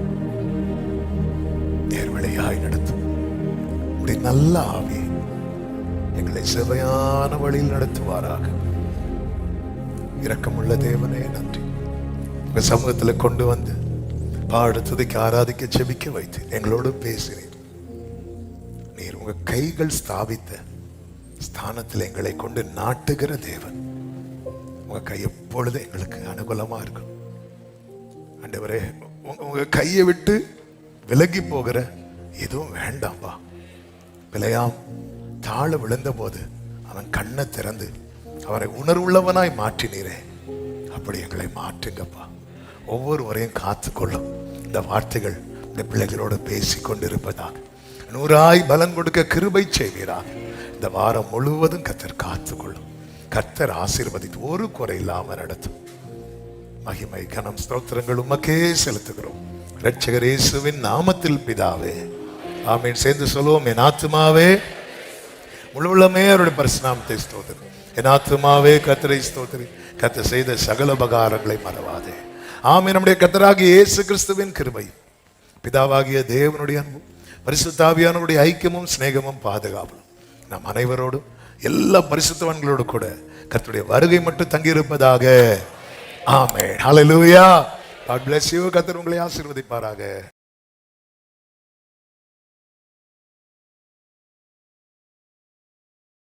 நேர்வழியாய் நடத்தும். இப்படி நல்ல ஆவி எங்களை செவையான வழியில் நடத்துவாராக. இரக்கமுள்ள தேவனே நன்றி. உங்க சமூகத்தில் கொண்டு வந்து பாடு துதிக்க ஆராதிக்க செபிக்க வைத்து எங்களோடு பேசினீர். நீர் உங்க கைகள் ஸ்தாபித்த ஸ்தானத்தில் எங்களை கொண்டு நாட்டுகிற தேவன். உங்க கை எப்பொழுது எங்களுக்கு அனுகூலமா இருக்கும். ஆண்டவரே, உங்க கையை விட்டு விலகி போகிற எதுவும் வேண்டாம்பா. பிழையாம் தாழ விழுந்த போது அவன் கண்ணை திறந்து அவனை உணர்வுள்ளவனாய் மாற்றினீரே, அப்படி எங்களை மாற்றுங்கப்பா. ஒவ்வொருவரையும் காத்துக்கொள்ளும். இந்த வார்த்தைகள் இந்த பிள்ளைகளோடு பேசி கொண்டிருப்பதாக 100 பலன் கொடுக்க கிருபை செய்வீராக. இந்த வாரம் முழுவதும் கர்த்தர் காத்துக்கொள்ளும். கர்த்தர் ஆசீர்வதித்து ஒரு குறை இல்லாமல் நடத்தும். மகிமை கனம் ஸ்தோத்திரங்கள் உமக்கே செலுத்துகிறோம் இரட்சகர் இயேசுவின் நாமத்தில் பிதாவே, ஆமீன். சேர்ந்து சொல்லுவோம். என் ஆத்துமாவே முழு உள்ளமே அவருடைய பரிசுநாமத்தை ஸ்தோத்திரி. என் ஆத்துமாவே கர்த்தரை ஸ்தோத்திரி. கர்த்தர் செய்த சகல உபகாரங்களை மறவாதே. ஆமென். நம்முடைய கர்த்தராகிய இயேசு கிறிஸ்துவின் கிருபையும் பிதாவாகிய தேவனுடைய அன்பும் பரிசுத்த ஆவியானவருடைய ஐக்கியமும் சிநேகமும் பாதுகாப்பும் நம் அனைவரோடும் எல்லா பரிசுத்தவான்களோடு கூட கர்த்தருடைய வருகை மட்டும் தங்கியிருப்பதாக. ஆமென். ஹல்லேலூயா. God bless you. கர்த்தர் உங்களை ஆசீர்வதிப்பாராக.